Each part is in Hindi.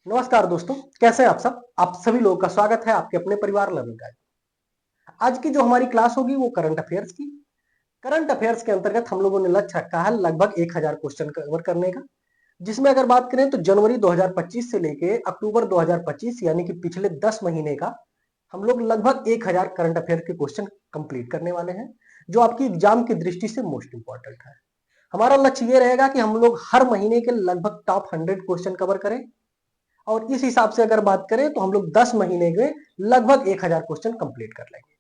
नमस्कार दोस्तों, कैसे हैं आप सब। आप सभी लोगों का स्वागत है आपके अपने परिवार लर्निंग गाइड। आज की जो हमारी क्लास होगी वो करंट अफेयर्स की। करंट अफेयर्स के अंतर्गत हम लोगों ने लक्ष्य रखा है लगभग 1000 क्वेश्चन कवर करने का, जिसमें अगर बात करें तो जनवरी 2025 से लेके अक्टूबर 2025 यानी कि पिछले 10 महीने का हम लोग लगभग 1000 करंट अफेयर के क्वेश्चन कंप्लीट करने वाले हैं, जो आपकी एग्जाम की दृष्टि से मोस्ट इंपॉर्टेंट है। हमारा लक्ष्य ये रहेगा कि हम लोग हर महीने के लगभग टॉप 100 क्वेश्चन कवर करें, और इस हिसाब से अगर बात करें तो हम लोग 10 महीने में लगभग 1000 क्वेश्चन कंप्लीट कर लेंगे।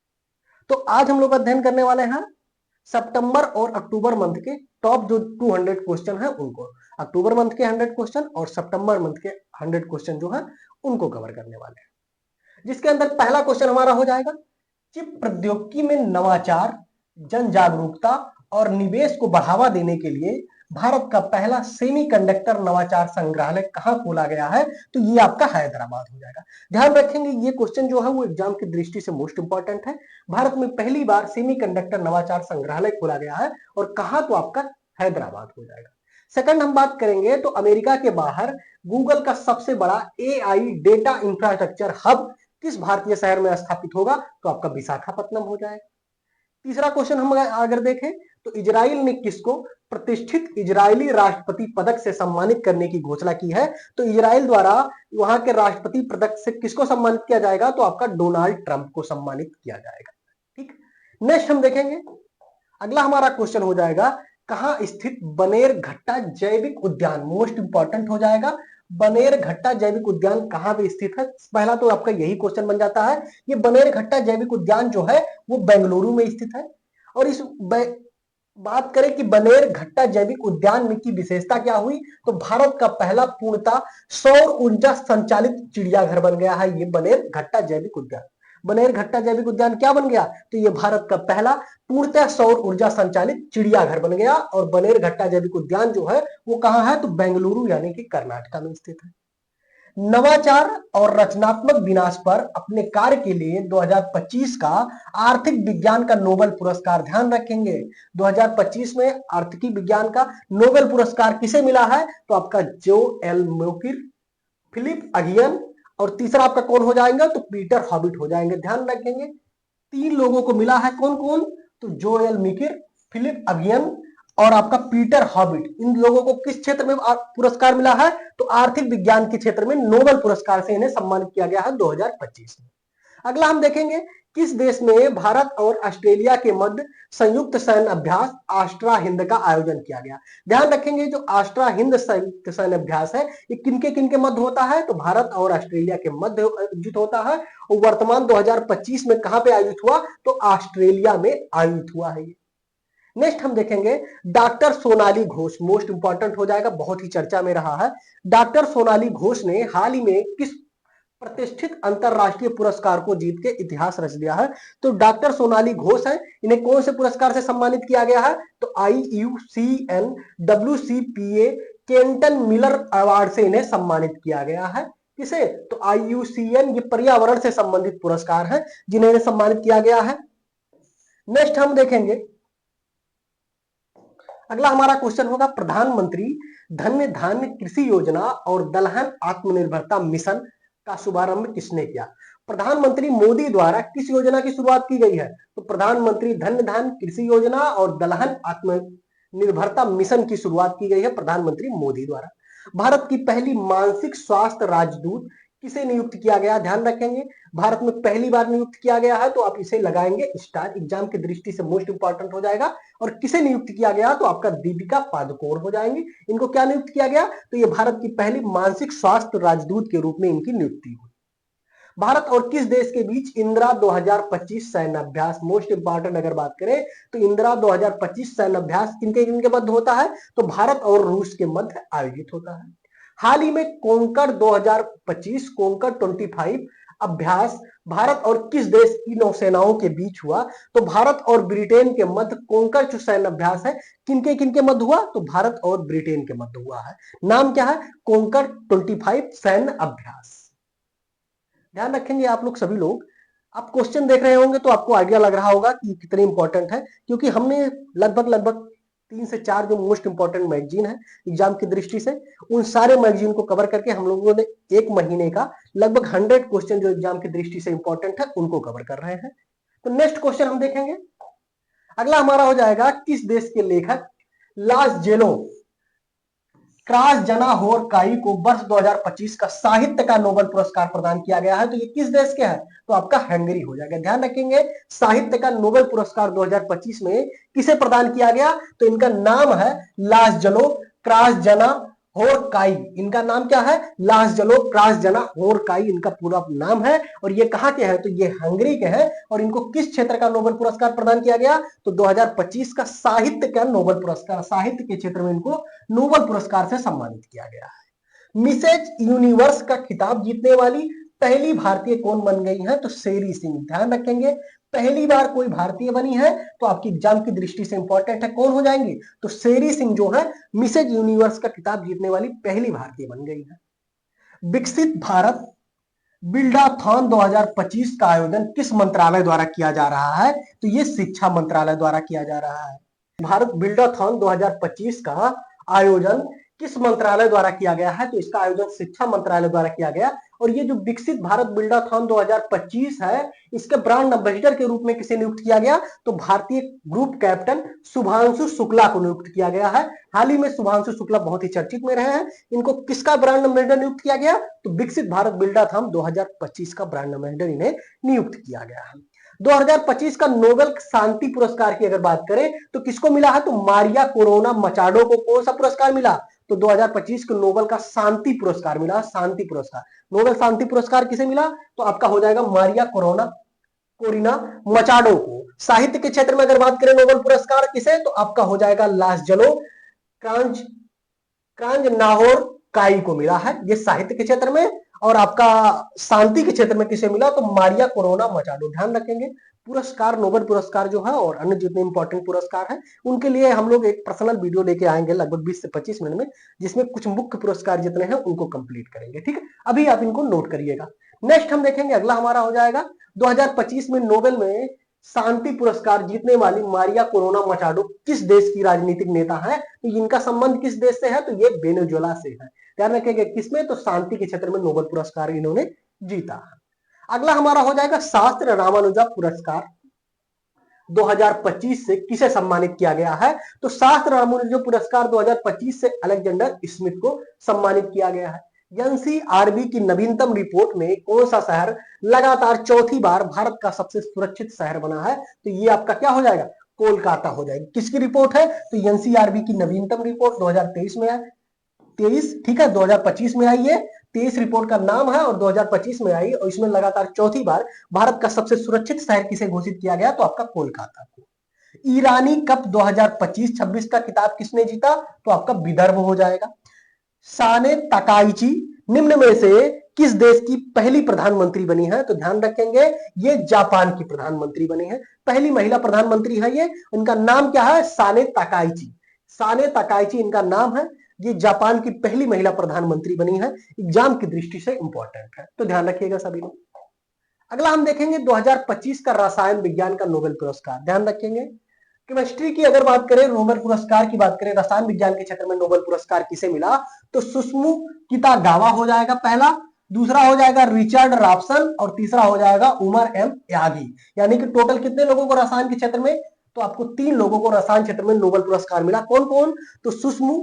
तो आज हम लोग अध्ययन करने वाले हैं सितंबर और अक्टूबर मंथ के टॉप जो 200 क्वेश्चन है उनको। अक्टूबर मंथ के 100 क्वेश्चन और सितंबर मंथ के 100 क्वेश्चन जो है उनको कवर करने वाले हैं, जिसके अंदर पहला क्वेश्चन हमारा हो जाएगा, चिप प्रौद्योगिकी में नवाचार, जन जागरूकता और निवेश को बढ़ावा देने के लिए भारत का पहला सेमीकंडक्टर नवाचार संग्रहालय कहां खोला गया है। तो ये आपका हैदराबाद हो जाएगा। ध्यान रखेंगे ये क्वेश्चन जो है वो एग्जाम की दृष्टि से मोस्ट इंपॉर्टेंट है। भारत में पहली बार सेमीकंडक्टर नवाचार संग्रहालय खोला गया है और कहा, तो आपका हैदराबाद हो जाएगा। सेकंड हम बात करेंगे तो अमेरिका के बाहर गूगल का सबसे बड़ा एआई डेटा इंफ्रास्ट्रक्चर हब किस भारतीय शहर में स्थापित होगा। तो आपका विशाखापट्टनम हो जाएगा। तीसरा क्वेश्चन हम अगर देखें तो इजराइल ने किसको प्रतिष्ठित इजरायली राष्ट्रपति पदक से सम्मानित करने की घोषणा की है। तो इजराइल द्वारा वहां के राष्ट्रपति पदक से किसको सम्मानित किया जाएगा। तो आपका डोनाल्ड ट्रंप को सम्मानित किया जाएगा। ठीक, नेक्स्ट हम देखेंगे, अगला हमारा क्वेश्चन हो जाएगा, कहां स्थित बनेर घट्टा जैविक उद्यान। मोस्ट इंपॉर्टेंट हो जाएगा, बनेर घट्टा जैविक उद्यान कहां पे स्थित है। पहला तो आपका यही क्वेश्चन बन जाता है। ये बनेर घट्टा जैविक उद्यान जो है वो बेंगलुरु में स्थित है। और इस बात करें कि बनेर घट्टा जैविक उद्यान में की विशेषता क्या हुई, तो भारत का पहला पूर्णतः सौर ऊर्जा संचालित चिड़ियाघर बन गया है ये बनेर घट्टा जैविक उद्यान। बनेर घट्टा जैविक उद्यान क्या बन गया, तो ये भारत का पहला पूर्णतः सौर ऊर्जा संचालित चिड़ियाघर बन गया। और बनेर घट्टा जैविक उद्यान जो है वो कहां है, तो बेंगलुरु यानी कि कर्नाटक में स्थित है। नवाचार और रचनात्मक विनाश पर अपने कार्य के लिए 2025 का आर्थिक विज्ञान का नोबेल पुरस्कार, ध्यान रखेंगे 2025 में आर्थिकी विज्ञान का नोबेल पुरस्कार किसे मिला है, तो आपका जो एल मोकिर, फिलिप अगियन और तीसरा आपका कौन हो जाएगा, तो पीटर हॉबिट हो जाएंगे। ध्यान रखेंगे 3 लोगों को मिला है, कौन कौन, तो जोएल मिकिर, फिलिप अगियन और आपका पीटर हॉबिट। इन लोगों को किस क्षेत्र में पुरस्कार मिला है, तो आर्थिक विज्ञान के क्षेत्र में नोबेल पुरस्कार से इन्हें सम्मानित किया गया है 2025 में। अगला हम देखेंगे, किस देश में भारत और ऑस्ट्रेलिया के मध्य संयुक्त सैन्य अभ्यास आस्ट्रा हिंद का आयोजन किया गया। ध्यान रखेंगे जो आस्ट्रा हिंद संयुक्त सैन्य अभ्यास है ये किनके मध्य होता है, तो भारत और ऑस्ट्रेलिया के मध्य आयोजित होता है। और वर्तमान 2025 में कहां पे आयोजित हुआ, तो ऑस्ट्रेलिया में आयोजित हुआ है। नेक्स्ट हम देखेंगे, doctor Sonali Ghosh, most important हो जाएगा, बहुत ही चर्चा में रहा है। डॉक्टर सोनाली घोष ने हाल ही में किस प्रतिष्ठित अंतरराष्ट्रीय पुरस्कार को जीत के इतिहास रच दिया है, तो डॉक्टर सोनाली घोष है, इन्हें कौन से पुरस्कार से सम्मानित किया गया है, तो IUCN WCPA केंटन मिलर अवार्ड से इन्हें सम्मानित किया गया है। किसे, तो IUCN, ये पर्यावरण से संबंधित पुरस्कार है जिन्हें सम्मानित किया गया है। नेक्स्ट हम देखेंगे, अगला हमारा क्वेश्चन होगा, प्रधानमंत्री धन्य धान्य कृषि योजना और दलहन आत्मनिर्भरता मिशन का शुभारंभ किसने किया। प्रधानमंत्री मोदी द्वारा किस योजना की शुरुआत की गई है, तो प्रधानमंत्री धन्य धान्य कृषि योजना और दलहन आत्मनिर्भरता मिशन की शुरुआत की गई है प्रधानमंत्री मोदी द्वारा। भारत की पहली मानसिक स्वास्थ्य राजदूत किसे नियुक्त किया गया, ध्यान रखेंगे भारत में पहली बार नियुक्त किया गया है, तो आप इसे लगाएंगे स्टार, एग्जाम की दृष्टि से मोस्ट इंपॉर्टेंट हो जाएगा। और किसे नियुक्त किया गया, तो आपका दीपिका पादुकोण हो जाएंगे। इनको क्या नियुक्त किया गया, तो ये भारत की पहली मानसिक स्वास्थ्य राजदूत के रूप में इनकी नियुक्ति हुई। भारत और किस देश के बीच इंदिरा 2025 सैन्य अभ्यास, मोस्ट इंपॉर्टेंट अगर बात करें तो इंदिरा 2025 सैन्य अभ्यास किनके मध्य होता है, तो भारत और रूस के मध्य आयोजित होता है। हाल ही में कोंकण 2025 कोंकण 25 अभ्यास भारत और किस देश की नौसेनाओं के बीच हुआ, तो भारत और ब्रिटेन के मध्य कोंकण जो सैन्य अभ्यास है किनके मध्य हुआ, तो भारत और ब्रिटेन के मध्य हुआ है। नाम क्या है, कोंकण 25 सैन्य अभ्यास। ध्यान रखेंगे आप लोग सभी लोग, आप क्वेश्चन देख रहे होंगे तो आपको आइडिया लग रहा होगा कि कितने इंपॉर्टेंट है, क्योंकि हमने लगभग 3 से 4 जो मोस्ट इंपॉर्टेंट मैगजीन है एग्जाम की दृष्टि से, उन सारे मैगजीन को कवर करके हम लोगों ने एक महीने का लगभग 100 क्वेश्चन जो एग्जाम की दृष्टि से इंपॉर्टेंट है उनको कवर कर रहे हैं। तो नेक्स्ट क्वेश्चन हम देखेंगे। अगला हमारा हो जाएगा, किस देश के लेखक लास जेलो क्रासजनाहोरकाई को वर्ष 2025 का साहित्य का नोबेल पुरस्कार प्रदान किया गया है? तो ये किस देश के है? तो आपका हंगरी हो जाएगा। ध्यान रखेंगे, साहित्य का नोबेल पुरस्कार 2025 में किसे प्रदान किया गया? तो इनका नाम है लासजलो क्रासजनाहोरकाई। इनका नाम क्या है? लासजलो क्रासजनाहोरकाई इनका पूरा नाम है। और ये कहां के हैं? तो ये हंगरी के हैं। और इनको किस क्षेत्र का नोबेल पुरस्कार प्रदान किया गया? तो 2025 का साहित्य का नोबेल पुरस्कार, साहित्य के क्षेत्र में इनको नोबेल पुरस्कार से सम्मानित किया गया है। मिसेज यूनिवर्स का खिताब जीतने वाली पहली भारतीय कौन बन गई है? तो शेरी सिंह। ध्यान रखेंगे, पहली बार कोई भारतीय बनी है तो आपकी एग्जाम की दृष्टि से इंपॉर्टेंट है, कौन हो जाएंगे? तो शेरी सिंह जो है मिसेज यूनिवर्स का खिताब जीतने वाली पहली भारतीय बन गई है। विकसित भारत बिल्डाथॉन 2025 का आयोजन किस मंत्रालय द्वारा किया जा रहा है? तो ये शिक्षा मंत्रालय द्वारा किया जा रहा है। भारत बिल्डाथॉन 2025 का आयोजन किस मंत्रालय द्वारा किया गया है? तो इसका आयोजन शिक्षा मंत्रालय द्वारा किया गया। और ये जो विकसित भारत बिल्डाथॉन 2025 है, इसके ब्रांड एम्बेसडर के रूप में किसे नियुक्त किया गया? तो भारतीय ग्रुप कैप्टन शुभांशु शुक्ला को नियुक्त किया गया है। हाल ही में शुभांशु शुक्ला बहुत ही चर्चित में रहे हैं। इनको किसका ब्रांड एम्बेसडर नियुक्त किया गया? तो विकसित भारत बिल्डाथॉन 2025 का ब्रांड एम्बेसडर इन्हें नियुक्त किया गया है। 2025 का नोबेल शांति पुरस्कार की अगर बात करें तो किसको मिला है? तो मारिया कोरोना मचाडो को कौन सा पुरस्कार मिला? तो 2025 को नोबेल का शांति पुरस्कार मिला। शांति पुरस्कार, नोबेल शांति पुरस्कार किसे मिला? तो आपका हो जाएगा मारिया कोरोना मचाडो को। साहित्य के क्षेत्र में अगर बात करें नोबेल पुरस्कार किसे? तो आपका हो जाएगा लासजलो क्रासजनाहोरकाई को मिला है, ये साहित्य के क्षेत्र में। और आपका शांति के क्षेत्र में किसे मिला? तो मारिया कोरोना मचाडो। ध्यान रखेंगे, पुरस्कार, नोबेल पुरस्कार जो है और अन्य जितने इंपॉर्टेंट पुरस्कार हैं उनके लिए हम लोग एक पर्सनल वीडियो लेके आएंगे लगभग 20 से 25 मिनट में, जिसमें कुछ मुख्य पुरस्कार जितने हैं उनको कंप्लीट करेंगे। ठीक है, अभी आप इनको नोट करिएगा। नेक्स्ट हम देखेंगे, अगला हमारा हो जाएगा 2025 में नोबेल में शांति पुरस्कार जीतने वाली मारिया कोरोना मचाडो किस देश की राजनीतिक नेता है? तो इनका संबंध किस देश से है? तो ये वेनेजुएला से है। ध्यान रखेंगे, किसमें? तो शांति के क्षेत्र में नोबेल पुरस्कार इन्होंने जीता है। अगला हमारा हो जाएगा शास्त्र रामानुजा पुरस्कार 2025 से किसे सम्मानित किया गया है? तो शास्त्र रामानुजा पुरस्कार 2025 से अलेक्जेंडर स्मिथ को सम्मानित किया गया है। एनसीआरबी की नवीनतम रिपोर्ट में कौन सा शहर लगातार चौथी बार भारत का सबसे सुरक्षित शहर बना है? तो ये आपका क्या हो जाएगा? कोलकाता हो जाएगी। किसकी रिपोर्ट है? तो एनसीआरबी की नवीनतम रिपोर्ट 2023 में है, 23, ठीक है, 2025 में आई है। 23 रिपोर्ट का नाम है और 2025 में आई और इसमें लगातार चौथी बार भारत का सबसे सुरक्षित शहर किसे घोषित किया गया? तो आपका कोलकाता को। ईरानी कप 2025-26 का खिताब किसने जीता? तो आपका विदर्भ हो जाएगा। साने ताकाइची निम्न में से किस देश की पहली प्रधानमंत्री बनी है? तो ध्यान रखेंगे, ये जापान की प्रधानमंत्री बनी है, पहली महिला प्रधानमंत्री है ये। उनका नाम क्या है? Sanae Takaichi. साने ताकाइची इनका नाम है। ये जापान की पहली महिला प्रधानमंत्री बनी है। एग्जाम की दृष्टि से इंपॉर्टेंट है, तो ध्यान रखिएगा सभी लोग। अगला हम देखेंगे 2025 का रसायन विज्ञान का नोबेल पुरस्कार। ध्यान रखेंगे, केमिस्ट्री की अगर बात करें, नोबेल पुरस्कार की बात करें, रसायन विज्ञान के क्षेत्र में नोबेल पुरस्कार किसे मिला? तो सुसुमु कितागावा हो जाएगा पहला, दूसरा हो जाएगा रिचर्ड राप्सन और तीसरा हो जाएगा उमर एम यागी। यानी कि टोटल कितने लोगों को रसायन के क्षेत्र में? तो आपको 3 लोगों को रसायन क्षेत्र में नोबेल पुरस्कार मिला। कौन कौन? तो सुसुमु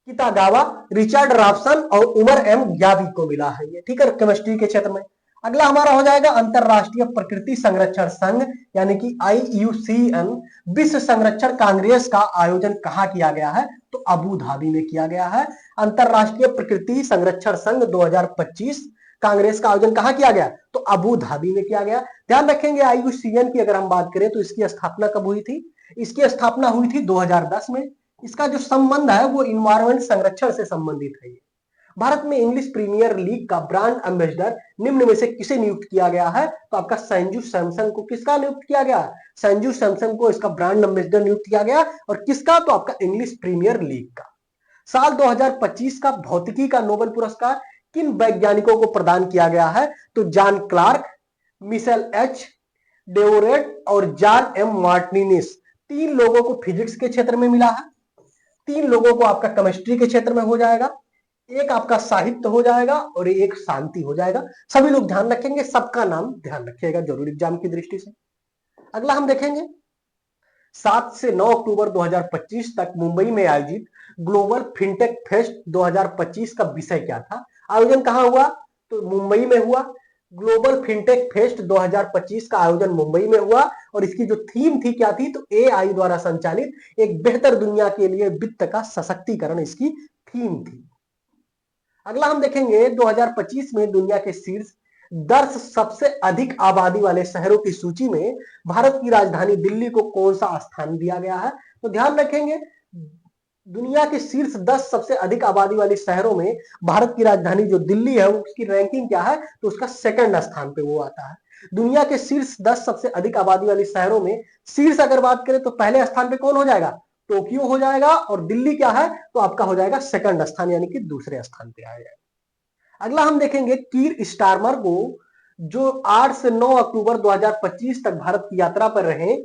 कितागावा, रिचर्ड राप्सन और उमर एम यागी को मिला है ये, ठीक है, केमिस्ट्री के क्षेत्र में। अगला हमारा हो जाएगा अंतरराष्ट्रीय प्रकृति संरक्षण संघ यानी कि IUCN विश्व संरक्षण कांग्रेस का आयोजन कहां किया गया है? तो अबू धाबी में किया गया है। अंतरराष्ट्रीय प्रकृति संरक्षण संघ 2025 कांग्रेस का आयोजन कहां किया गया? तो अबू धाबी में किया गया। ध्यान रखेंगे, IUCN की अगर हम बात करें तो इसकी स्थापना कब हुई थी? इसकी स्थापना हुई थी 2010 में। इसका जो संबंध है वो इन्वायरमेंट संरक्षण से संबंधित है। भारत में इंग्लिश प्रीमियर लीग का ब्रांड एम्बेसडर निम्न में से किसे नियुक्त किया गया है? तो आपका संजू सैमसन को। किसका नियुक्त किया गया? संजू सैमसन को इसका ब्रांड एम्बेसडर नियुक्त किया गया। और किसका? तो आपका इंग्लिश प्रीमियर लीग का। साल 2025 का भौतिकी का नोबेल पुरस्कार किन वैज्ञानिकों को प्रदान किया गया है? तो जॉन क्लार्क, मिशेल एच डेवोरेट और जॉन एम मार्टिनेज, 3 लोगों को फिजिक्स के क्षेत्र में मिला है। 3 लोगों को आपका केमिस्ट्री के क्षेत्र में हो जाएगा, एक आपका साहित्य हो जाएगा और एक शांति हो जाएगा। सभी लोग ध्यान रखेंगे, सबका नाम ध्यान रखिएगा जरूर एग्जाम की दृष्टि से। अगला हम देखेंगे 7 से 9 अक्टूबर 2025 तक मुंबई में आयोजित ग्लोबल फिनटेक फेस्ट 2025 का विषय क्या था। आयोजन कहां हुआ, तो मुंबई में हुआ। ग्लोबल फिनटेक फेस्ट 2025 का आयोजन मुंबई में हुआ और इसकी जो थीम थी क्या थी, तो एआई द्वारा संचालित एक बेहतर दुनिया के लिए वित्त का सशक्तिकरण इसकी थीम थी। अगला हम देखेंगे 2025 में दुनिया के शीर्ष 10 सबसे अधिक आबादी वाले शहरों की सूची में भारत की राजधानी दिल्ली को कौन सा स्थान दिया गया है। तो ध्यान रखेंगे दुनिया के शीर्ष 10 सबसे अधिक आबादी वाले शहरों में भारत की राजधानी जो दिल्ली है उसकी रैंकिंग क्या है, तो उसका सेकंड स्थान पे वो आता है। दुनिया के शीर्ष 10 सबसे अधिक आबादी वाले शहरों में शीर्ष अगर बात करें तो पहले स्थान पे कौन हो जाएगा, टोक्यो हो जाएगा और दिल्ली क्या है, तो आपका हो जाएगा सेकंड स्थान यानी कि दूसरे स्थान पे आएगा। अगला हम देखेंगे कीर स्टारमर को जो 8 से 9 अक्टूबर 2025 तक भारत की यात्रा पर रहे,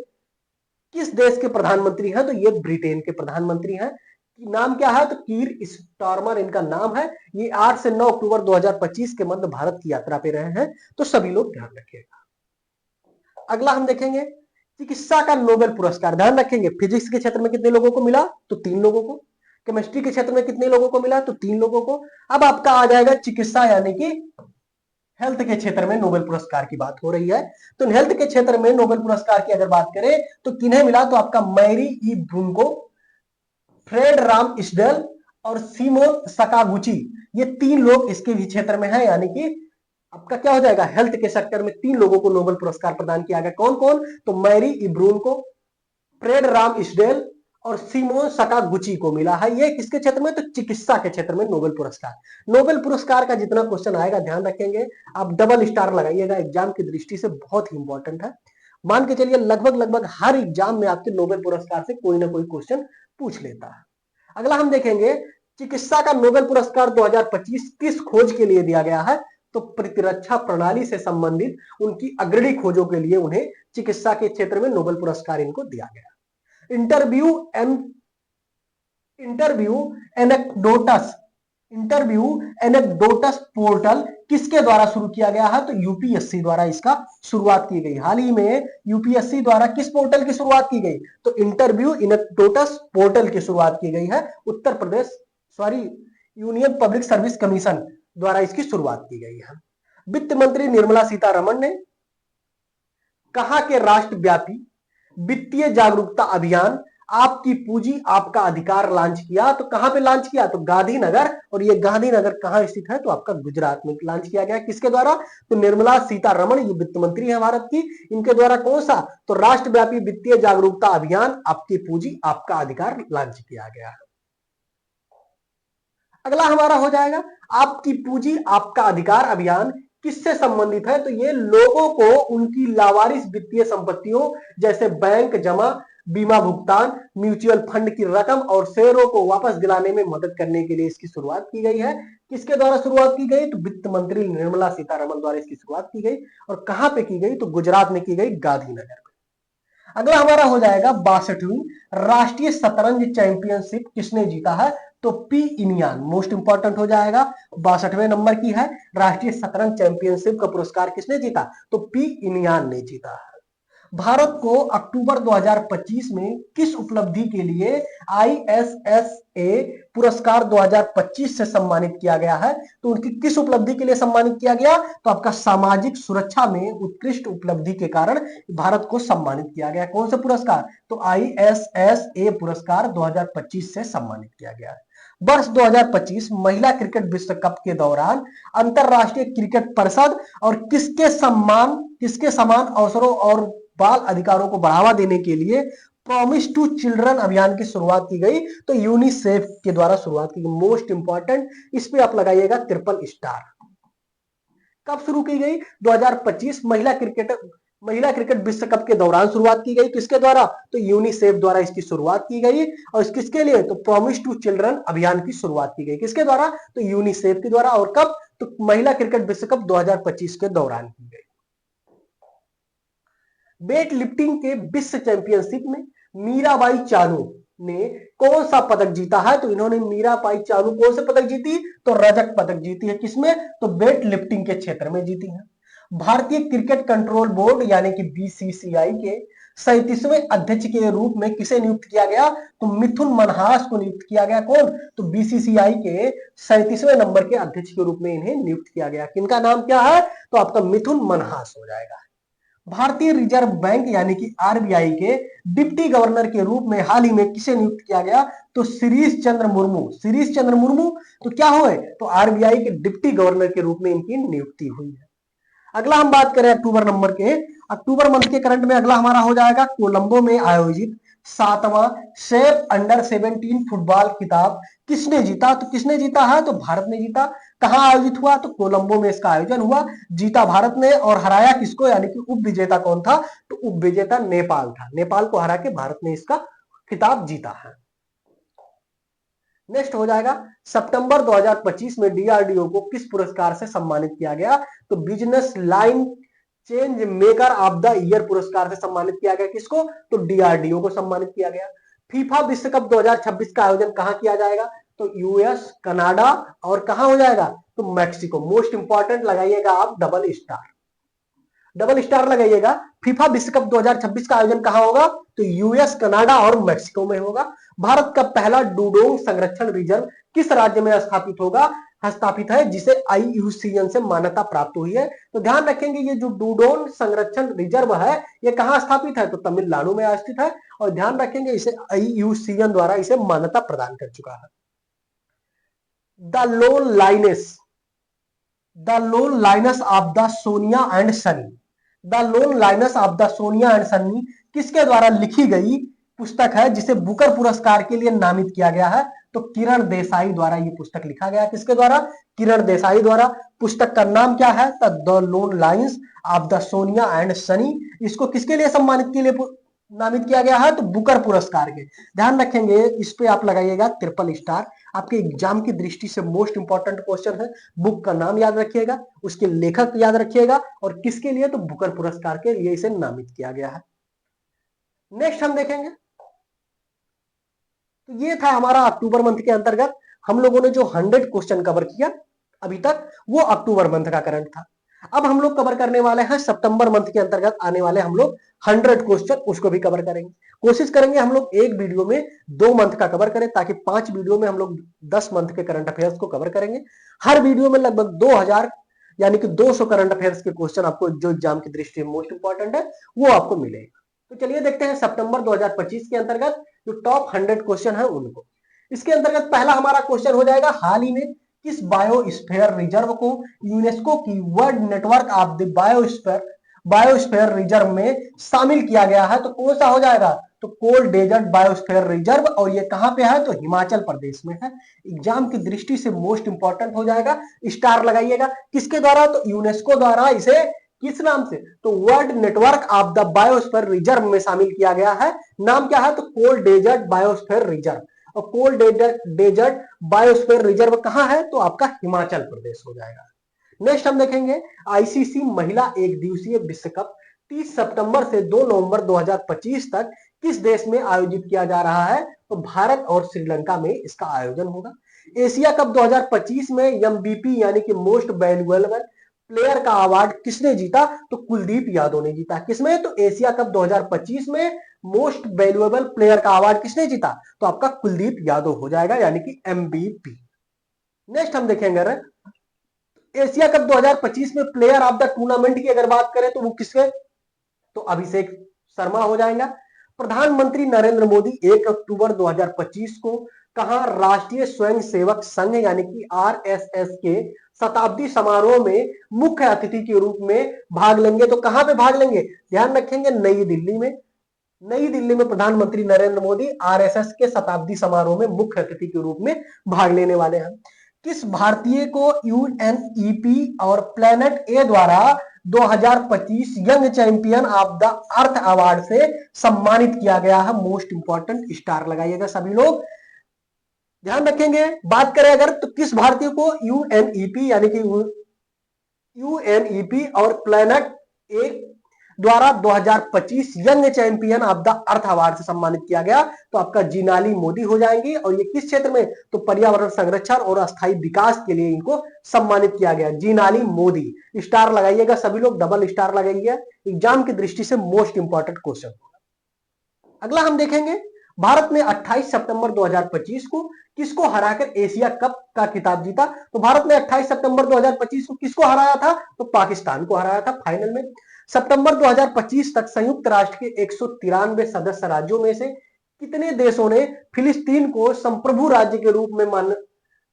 किस देश के प्रधानमंत्री हैं, तो ये ब्रिटेन के प्रधानमंत्री हैं। नाम क्या है, तो कीर स्टारमर इनका नाम है। ये 8 से 9 अक्टूबर 2025 के मध्य भारत की यात्रा पे रहे हैं, तो सभी लोग ध्यान रखिएगा। अगला हम देखेंगे चिकित्सा का नोबेल पुरस्कार। ध्यान रखेंगे फिजिक्स के क्षेत्र में कितने लोगों को मिला, तो 3 लोगों को। केमिस्ट्री के क्षेत्र में कितने लोगों को मिला, तो 3 लोगों को। अब आपका आ जाएगा चिकित्सा यानी कि हेल्थ के क्षेत्र में नोबेल पुरस्कार की बात हो रही है। तो हेल्थ के क्षेत्र में नोबेल पुरस्कार की अगर बात करें तो किन्हें मिला, तो आपका मैरी ई ब्रूनको, फ्रेड राम इस्डेल और सिमोन सकागुची, ये 3 लोग इसके भी क्षेत्र में है। यानी कि आपका क्या हो जाएगा, हेल्थ के सेक्टर में 3 लोगों को नोबेल पुरस्कार प्रदान किया गया। कौन कौन, तो मैरी ई ब्रूनको, फ्रेड राम इस्डेल और सिमोन सकागुची को मिला है। ये किसके क्षेत्र में, तो चिकित्सा के क्षेत्र में नोबेल पुरस्कार। नोबेल पुरस्कार का जितना क्वेश्चन आएगा ध्यान रखेंगे, आप डबल स्टार लगाइएगा, एग्जाम की दृष्टि से बहुत ही इंपॉर्टेंट है। मान के चलिए लगभग हर एग्जाम में आपके नोबेल पुरस्कार से कोई ना कोई क्वेश्चन पूछ लेता है। अगला हम देखेंगे चिकित्सा का नोबेल पुरस्कार 2025 किस खोज के लिए दिया गया है, तो प्रतिरक्षा प्रणाली से संबंधित उनकी अग्रणी खोजों के लिए उन्हें चिकित्सा के क्षेत्र में नोबेल पुरस्कार इनको दिया गया। इंटरव्यू एनेक्डोटस पोर्टल किसके द्वारा शुरू किया गया है, तो यूपीएससी द्वारा इसका शुरुआत की गई। हाल ही में यूपीएससी द्वारा किस पोर्टल की शुरुआत की गई, तो इंटरव्यू एनेक्डोटस पोर्टल की शुरुआत की गई है। Uttar Pradesh union public service commission द्वारा इसकी शुरुआत की गई है। वित्त मंत्री निर्मला सीतारमण ने कहा के राष्ट्रव्यापी वित्तीय जागरूकता अभियान आपकी पूंजी आपका अधिकार लॉन्च किया। तो कहां पे लॉन्च किया, तो गांधीनगर, और ये गांधीनगर कहां स्थित है, तो आपका गुजरात में लॉन्च किया गया। किसके द्वारा, तो निर्मला सीतारमण, ये वित्त मंत्री है भारत की, इनके द्वारा कौन सा, तो राष्ट्रव्यापी वित्तीय जागरूकता अभियान आपकी पूंजी आपका अधिकार लॉन्च किया गया है। अगला हमारा हो जाएगा आपकी पूंजी आपका अधिकार अभियान किससे संबंधित है, तो ये लोगों को उनकी लावारिस वित्तीय संपत्तियों जैसे बैंक जमा, बीमा भुगतान, म्यूचुअल फंड की रकम और शेयरों को वापस दिलाने में मदद करने के लिए इसकी शुरुआत की गई है। किसके द्वारा शुरुआत की गई, तो वित्त मंत्री निर्मला सीतारमण द्वारा इसकी शुरुआत की गई। और कहां पे की गई, तो गुजरात में की गई, गांधीनगर में। अगला हमारा हो जाएगा 62वीं राष्ट्रीय शतरंज चैंपियनशिप किसने जीता है, तो पी इनियान, मोस्ट इंपॉर्टेंट हो जाएगा। 62वें नंबर की है राष्ट्रीय शतरंज चैंपियनशिप का पुरस्कार किसने जीता, तो पी इनियान ने जीता है। भारत को अक्टूबर 2025 में किस उपलब्धि के लिए आईएसएसए पुरस्कार 2025 से सम्मानित किया गया है, तो उनकी किस उपलब्धि के लिए सम्मानित किया गया, तो आपका सामाजिक सुरक्षा में उत्कृष्ट उपलब्धि के कारण भारत को सम्मानित किया गया। कौन सा पुरस्कार, तो आईएसएसए पुरस्कार 2025 से सम्मानित किया गया है। वर्ष 2025 महिला क्रिकेट विश्व कप के दौरान अंतरराष्ट्रीय क्रिकेट परिषद और किसके समान अवसरों और बाल अधिकारों को बढ़ावा देने के लिए प्रॉमिस टू चिल्ड्रन अभियान की शुरुआत की गई, तो यूनिसेफ के द्वारा शुरुआत की गई। मोस्ट इंपॉर्टेंट, इस पे आप लगाइएगा 53 स्टार। कब शुरू की गई, 2025 महिला क्रिकेट विश्व कप के दौरान शुरुआत की गई। किसके द्वारा, तो यूनिसेफ द्वारा इसकी शुरुआत की गई। और किसके लिए, तो प्रॉमिस टू चिल्ड्रन अभियान की शुरुआत की गई। किसके द्वारा, तो यूनिसेफ के द्वारा। और कब, तो महिला क्रिकेट विश्व कप 2025 के दौरान की गई। वेट लिफ्टिंग के विश्व चैंपियनशिप में मीराबाई चानू ने कौन सा पदक जीता है? तो इन्होंने मीराबाई चानू कौन से पदक जीती? तो रजत पदक जीती है। किसमें? तो वेट लिफ्टिंग के क्षेत्र में जीती है। भारतीय क्रिकेट कंट्रोल बोर्ड यानी कि बीसीसीआई के 37वें अध्यक्ष के रूप में किसे नियुक्त किया गया? तो मिथुन मनहास को नियुक्त किया गया। कौन? तो बीसीसीआई के 37वें नंबर के अध्यक्ष के रूप में इन्हें नियुक्त किया गया। किनका नाम क्या है? तो आपका मिथुन मनहास हो जाएगा। भारतीय रिजर्व बैंक यानी कि आरबीआई के डिप्टी गवर्नर के रूप में हाल ही में किसे नियुक्त किया गया? तो शिरीष चंद्र मुर्मू। शिरीष चंद्र मुर्मू तो क्या हुए? तो आरबीआई के डिप्टी गवर्नर के रूप में इनकी नियुक्ति हुई है। अगला हम बात करें अक्टूबर नंबर के, अक्टूबर मंथ के करंट में अगला हमारा हो जाएगा कोलंबो में आयोजित 7वां सेफ अंडर 17 फुटबॉल खिताब किसने जीता? तो किसने जीता है? तो भारत ने जीता। कहां आयोजित हुआ? तो कोलंबो में इसका आयोजन हुआ। जीता भारत ने और हराया किसको? यानी कि उप विजेता कौन था? तो उप विजेता नेपाल था। नेपाल को हरा के भारत ने इसका खिताब जीता है। नेक्स्ट हो जाएगा सितंबर 2025 में डीआरडीओ को किस पुरस्कार से सम्मानित किया गया? तो business line change maker of the year पुरस्कार से सम्मानित किया गया। किसको? तो डीआरडीओ को सम्मानित किया गया। फीफा विश्व कप 2026 का आयोजन कहां किया जाएगा? तो यूएस, कनाडा और कहां हो जाएगा? तो मैक्सिको। मोस्ट इंपॉर्टेंट लगाइएगा आप डबल स्टार, डबल स्टार लगाइएगा। फीफा विश्व कप 2026 का आयोजन कहां होगा? तो यूएस, कनाडा और मैक्सिको में होगा। भारत का पहला डूडोंग संरक्षण रिजर्व किस राज्य में स्थापित होगा? स्थापित है जिसे आईयूसीएन से मान्यता प्राप्त हुई है। तो ध्यान रखेंगे ये जो डूडोंग संरक्षण रिजर्व है ये कहां स्थापित है? तो तमिलनाडु में स्थित है। और ध्यान रखेंगे इसे आईयूसीएन द्वारा इसे मान्यता प्रदान कर चुका है। The loneliness, the loneliness of the Sonia and Sunny, the loneliness of the Sonia and Sunny किसके द्वारा लिखी गई पुस्तक है जिसे बुकर पुरस्कार के लिए नामित किया गया है? तो किरण देसाई द्वारा ये पुस्तक लिखा गया। किसके द्वारा? किरण देसाई द्वारा। पुस्तक का नाम क्या है? The loan lines of the Sonia and Sunny. इसको किसके लिए सम्मानित के लिए नामित किया गया है? तो बुकर पुरस्कार के। ध्यान रखेंगे इस पे आप लगाइएगा ट्रिपल स्टार। आपके एग्जाम की दृष्टि से मोस्ट इंपॉर्टेंट क्वेश्चन है। बुक का नाम याद रखिएगा, उसके लेखक याद रखिएगा और किसके लिए? तो बुकर पुरस्कार के लिए इसे नामित किया गया है। नेक्स्ट हम देखेंगे, तो ये था हमारा अक्टूबर मंथ के अंतर्गत हम लोगों ने जो 100 क्वेश्चन कवर किया अभी तक, वो अक्टूबर मंथ का करंट था। अब हम लोग कवर करने वाले हैं सितंबर मंथ के अंतर्गत आने वाले हम लोग 100 क्वेश्चन, उसको भी कवर करेंगे। कोशिश करेंगे हम लोग एक वीडियो में 2 मंथ का कवर करें, ताकि 5 वीडियो में हम लोग 10 मंथ के करंट अफेयर्स को कवर करेंगे। हर वीडियो में लगभग 2000 यानी कि 200 करंट अफेयर्स के क्वेश्चन आपको जो एग्जाम की दृष्टि से मोस्ट इंपॉर्टेंट है वो आपको मिलेगा। तो चलिए देखते हैं सितंबर 2025 के अंतर्गत जो टॉप 100 क्वेश्चन है उनको। इसके अंतर्गत पहला हमारा क्वेश्चन हो जाएगा, हाल ही में किस बायोस्फीयर रिजर्व को यूनेस्को की world network of the biosphere reserve में शामिल किया गया है? तो कौन सा हो जाएगा? तो कोल्ड डेजर्ट बायोस्फीयर रिजर्व। और ये कहां पे है? तो हिमाचल प्रदेश में है। एग्जाम की दृष्टि से मोस्ट इंपॉर्टेंट हो जाएगा, स्टार लगाइएगा। किसके द्वारा? तो यूनेस्को द्वारा इसे किस नाम से? तो world network of the biosphere reserve में शामिल किया गया है। नाम क्या है? तो कोल्ड डेजर्ट बायोस्फीयर रिजर्व। और कोल्ड डेजर्ट बायोस्फीयर रिजर्व कहां है? तो आपका हिमाचल प्रदेश हो जाएगा। नेक्स्ट हम देखेंगे, आईसीसी महिला एक दिवसीय विश्व कप 30 सितंबर से 2 नवंबर 2025 तक किस देश में आयोजित किया जा रहा है? तो भारत और श्रीलंका में इसका आयोजन होगा। एशिया कप 2025 में एमवीपी यानी कि मोस्ट वैल्यूएबल प्लेयर का अवार्ड किसने जीता? तो कुलदीप यादव ने जीता। किसमें? तो एशिया कप 2025 में मोस्ट वैल्यूएबल प्लेयर का अवार्ड किसने जीता? तो आपका कुलदीप यादव हो जाएगा, यानी कि एमवीपी। नेक्स्ट हम देखेंगे, एशिया कप 2025 में प्लेयर ऑफ द टूर्नामेंट की अगर बात करें तो वो किसके? तो अभिषेक शर्मा हो जाएगा। प्रधानमंत्री नरेंद्र मोदी 1 अक्टूबर 2025 को कहां राष्ट्रीय स्वयं सेवक संघ यानी कि आरएसएस के शताब्दी समारोह में मुख्य अतिथि के रूप में भाग लेंगे? तो कहां पे भाग लेंगे? ध्यान रखेंगे, नई दिल्ली में। नई दिल्ली में प्रधानमंत्री नरेंद्र मोदी आरएसएस के शताब्दी समारोह में मुख्य अतिथि के रूप में भाग लेने वाले हैं। किस भारतीय को यूएनईपी और प्लेनेट ए द्वारा 2025 young champion of the earth award से सम्मानित किया गया है? मोस्ट इंपॉर्टेंट, स्टार लगाइएगा सभी लोग। ध्यान रखेंगे, बात करें अगर तो किस भारतीय को यूएनईपी यानी कि यूएनईपी और प्लेनेट ए द्वारा 2025 young champion of the earth award से सम्मानित किया गया। तो आपका जीनाली मोदी हो जाएंगी, और ये किस क्षेत्र में, तो पर्यावरण संरक्षण और अस्थायी विकास के लिए इनको सम्मानित किया गया, जीनाली मोदी। स्टार लगाइएगा सभी लोग, डबल स्टार लगाइएगा, एग्जाम की दृष्टि से मोस्ट इंपॉर्टेंट क्वेश्चन। अगला हम देखेंगे, भारत ने 28 सितंबर 2025 को किसको हराकर एशिया कप का खिताब जीता। तो भारत ने 28 सितंबर 2025 को किसको हराया था, तो पाकिस्तान को हराया था फाइनल में। सितंबर 2025 तक संयुक्त राष्ट्र के 193 सदस्य राज्यों में से कितने देशों ने फिलिस्तीन को संप्रभु राज्य के रूप में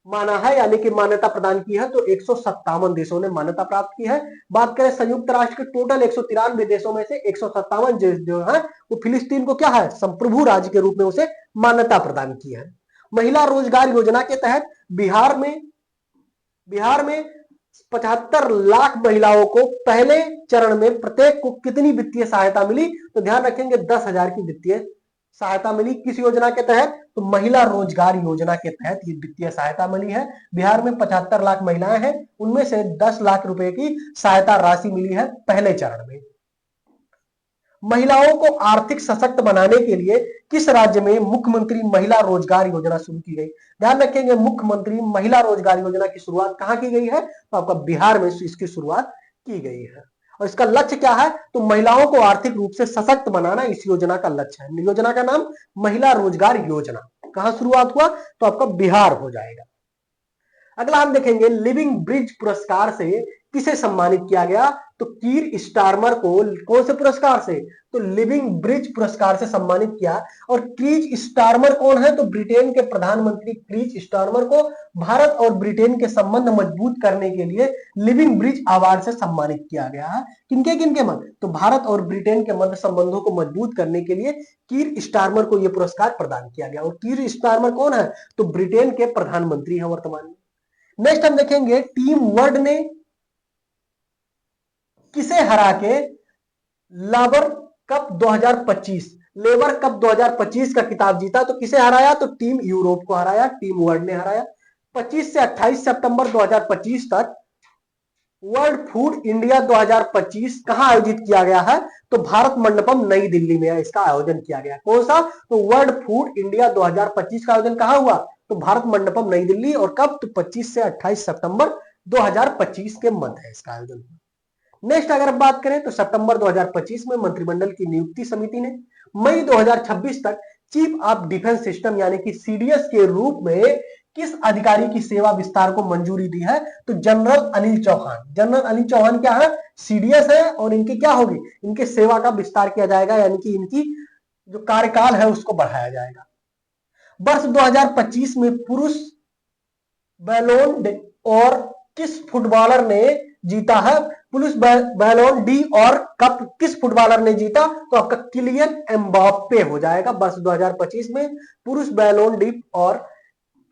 माना है, यानी कि मान्यता प्रदान की है। तो 157 देशों ने मान्यता प्राप्त की है। बात करें संयुक्त राष्ट्र के टोटल 193 देशों में से 157 देश जो है वो फिलिस्तीन को क्या है, संप्रभु राज्य के रूप में उसे मान्यता प्रदान की है। महिला रोजगार योजना के तहत बिहार में 75 लाख महिलाओं को पहले चरण में प्रत्येक को कितनी वित्तीय सहायता मिली, तो ध्यान रखेंगे 10,000 की वित्तीय सहायता मिली। किस योजना के तहत, तो महिला रोजगार योजना के तहत ये वित्तीय सहायता मिली है। बिहार में 75 लाख महिलाएं हैं, उनमें से 10 लाख रुपए की सहायता राशि मिली है पहले चरण में। महिलाओं को आर्थिक सशक्त बनाने के लिए किस राज्य में मुख्यमंत्री महिला रोजगार योजना शुरू की गई। ध्यान रखेंगे मुख्यमंत्री महिला रोजगार योजना की शुरुआत कहां की गई है, तो आपका बिहार में इसकी शुरुआत की गई है। और इसका लक्ष्य क्या है, तो महिलाओं को आर्थिक रूप से सशक्त बनाना इस योजना का लक्ष्य है। योजना का नाम महिला रोजगार योजना। कहां शुरुआत हुआ, तो आपका बिहार हो जाएगा। अगला हम देखेंगे, लिविंग ब्रिज पुरस्कार से किसे सम्मानित किया गया, तो कीर स्टारमर को कौन से पुरस्कार से, तो लिविंग ब्रिज पुरस्कार से सम्मानित किया। और कीर स्टारमर कौन है, तो ब्रिटेन के प्रधानमंत्री कीर स्टारमर को भारत और ब्रिटेन के संबंध मजबूत करने के लिए लिविंग ब्रिज अवार्ड से सम्मानित किया गया है। किनके मध्य, तो भारत और ब्रिटेन के मध्य संबंधों को मजबूत करने के लिए कीर स्टारमर को यह पुरस्कार प्रदान किया गया। और कीर स्टारमर कौन है, तो ब्रिटेन के प्रधानमंत्री है वर्तमान में। नेक्स्ट हम देखेंगे, टीम वर्ल्ड ने किसे हरा के लेबर कप 2025 का खिताब जीता, तो किसे हराया, तो टीम यूरोप को हराया, टीम वर्ल्ड ने हराया। 25 से 28 सितंबर 2025 तक वर्ल्ड फूड इंडिया 2025 कहां आयोजित किया गया है, तो भारत मंडपम नई दिल्ली में इसका आयोजन किया गया। कौन सा, तो वर्ल्ड फूड इंडिया 2025 का आयोजन कहां हुआ, तो भारत मंडपम नई दिल्ली। और कब, तो 25 से 28 सितंबर 2025 के मध्य है इसका आयोजन। नेक्स्ट अगर बात करें, तो सितंबर 2025 में मंत्रिमंडल की नियुक्ति समिति ने मई 2026 तक चीफ ऑफ डिफेंस सिस्टम यानी कि सीडीएस के रूप में किस अधिकारी की सेवा विस्तार को मंजूरी दी है, तो जनरल अनिल चौहान। जनरल अनिल चौहान क्या है, सीडीएस है, और इनकी क्या होगी, इनके सेवा का विस्तार किया जाएगा, यानी कि इनकी जो कार्यकाल है उसको बढ़ाया जाएगा। वर्ष 2025 में पुरुष बैलोन और किस फुटबॉलर ने जीता है, पुरुष बैलोन डी और कप किस फुटबॉलर ने जीता, तो आपका किलियन एम्बाप्पे हो जाएगा। वर्ष 2025 में पुरुष बैलोन डी और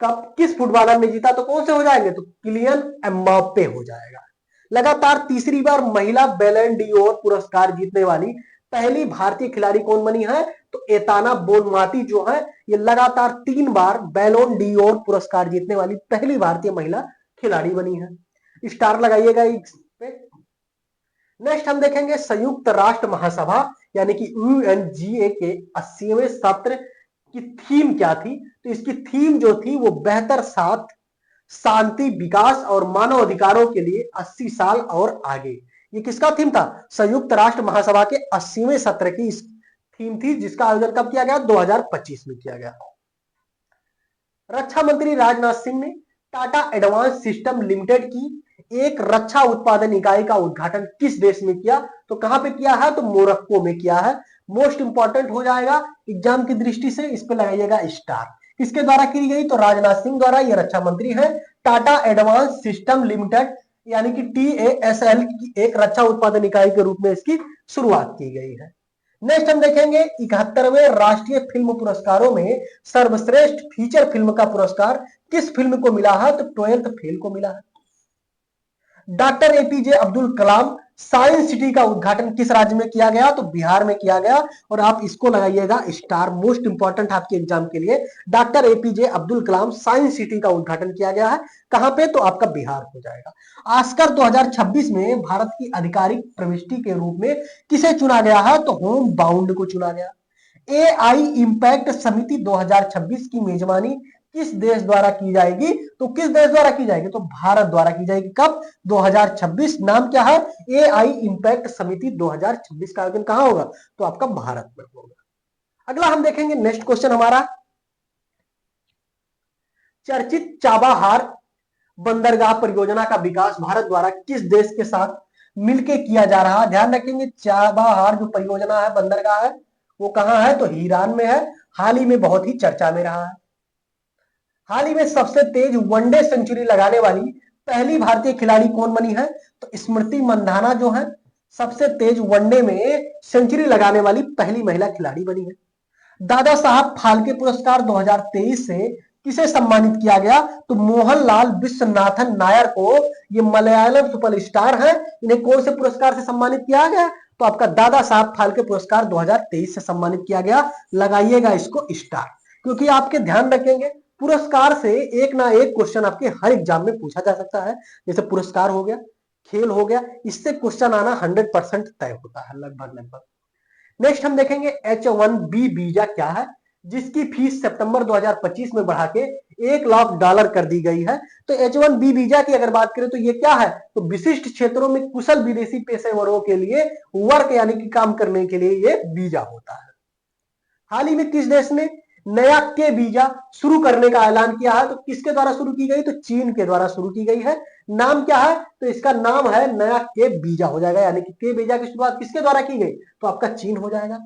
कप किस फुटबॉलर ने जीता, तो कौन से हो जाएंगे, तो किलियन एम्बाप्पे हो जाएगा। लगातार तीसरी बार महिला बैलोन डी और पुरस्कार जीतने वाली पहली भारतीय खिलाड़ी कौन बनी है, तो एताना बोनमाती जो है ये लगातार 3 बार बैलोन डी और पुरस्कार जीतने वाली पहली भारतीय महिला खिलाड़ी बनी है। स्टार लगाइएगा इस पे। नेक्स्ट हम देखेंगे, संयुक्त राष्ट्र महासभा यानी कि यूएनजीए के 80वें सत्र की थीम क्या थी, तो इसकी थीम जो थी वो बेहतर साथ, शांति, विकास और मानव अधिकारों के लिए 80 साल और आगे। ये किसका थीम था, संयुक्त राष्ट्र महासभा के 80वें सत्र की थीम थी, जिसका आयोजन कब किया गया, 2025 में किया गया। रक्षा मंत्री राजनाथ सिंह ने टाटा एडवांस सिस्टम लिमिटेड की एक रक्षा उत्पादन इकाई का उद्घाटन किस देश में किया, तो कहां पे किया है, तो मोरक्को में किया है। मोस्ट इंपॉर्टेंट हो जाएगा एग्जाम की दृष्टि से, इस पे लगाइएगा स्टार। किसके द्वारा की गई, तो राजनाथ सिंह द्वारा, ये रक्षा मंत्री है। टाटा एडवांस सिस्टम लिमिटेड यानी कि TASL की एक रक्षा उत्पादन इकाई के रूप में इसकी शुरुआत की गई है। नेक्स्ट हम देखेंगे, 71वें राष्ट्रीय फिल्म पुरस्कारों में सर्वश्रेष्ठ फीचर फिल्म का पुरस्कार किस फिल्म को मिला है, तो 12th फेल को मिला है। Doctor APJ Abdul Kalam science city का उद्घाटन किस राज्य में किया गया? तो बिहार में किया गया। और आप इसको लगाइएगा स्टार, मोस्ट इंपॉर्टेंट आपके एग्जाम के लिए। Doctor APJ Abdul Kalam science city का उद्घाटन किया गया है। कहां पे? तो आपका बिहार हो जाएगा। ऑस्कर 2026 में भारत की आधिकारिक प्रविष्टि के रूप में किसे चुना गया है? तो होम बाउंड को चुना गया। एआई इम्पैक्ट समिति 2026 की मेजबानी किस देश द्वारा की जाएगी? तो किस देश द्वारा की जाएगी? तो भारत द्वारा की जाएगी। कब? 2026। नाम क्या है? एआई इम्पैक्ट समिति 2026 का आयोजन कहां होगा? तो आपका भारत में होगा। अगला हम देखेंगे, नेक्स्ट क्वेश्चन हमारा, चर्चित चाबाहार बंदरगाह परियोजना का विकास भारत द्वारा किस देश के साथ मिलकर किया जा रहा है? ध्यान रखेंगे, चाबाहार जो परियोजना है, बंदरगाह है, वो कहां है? तो ईरान में है। हाल ही में बहुत ही चर्चा में रहा है। हाल ही में सबसे तेज वनडे सेंचुरी लगाने वाली पहली भारतीय खिलाड़ी कौन बनी है? तो स्मृति मंधाना जो है सबसे तेज वनडे में सेंचुरी लगाने वाली पहली महिला खिलाड़ी बनी है। दादा साहब फाल्के पुरस्कार 2023 से किसे सम्मानित किया गया? तो मोहनलाल विश्वनाथन नायर को। ये मलयालम सुपरस्टार हैं, इन्हें कौन से पुरस्कार से सम्मानित किया गया? तो आपका दादा साहब फाल्के पुरस्कार 2023 से सम्मानित किया गया। लगाइएगा इसको स्टार, क्योंकि आपके ध्यान रखेंगे पुरस्कार से एक ना एक क्वेश्चन आपके हर एग्जाम में पूछा जा सकता है। जैसे पुरस्कार हो गया, खेल हो गया, इससे क्वेश्चन आना 100% तय होता है, लगभग लगभग। नेक्स्ट हम देखेंगे H1B वीजा क्या है, जिसकी फीस सितंबर 2025 में बढ़ा के $1 लाख कर दी गई है। तो H1B वीजा की अगर बात करें तो ये क्या है? तो विशिष्ट क्षेत्रों में कुशल विदेशी पेशेवरों के लिए वर्क यानी कि काम करने के लिए ये वीजा होता है। हाल ही में किस देश ने नया के वीजा शुरू करने का ऐलान किया है? तो किसके द्वारा शुरू की गई? तो चीन के द्वारा शुरू की गई है। नाम क्या है? तो इसका नाम है नया के वीजा हो जाएगा, यानी कि के वीजा की शुरुआत किसके द्वारा की गई? तो आपका चीन हो जाएगा।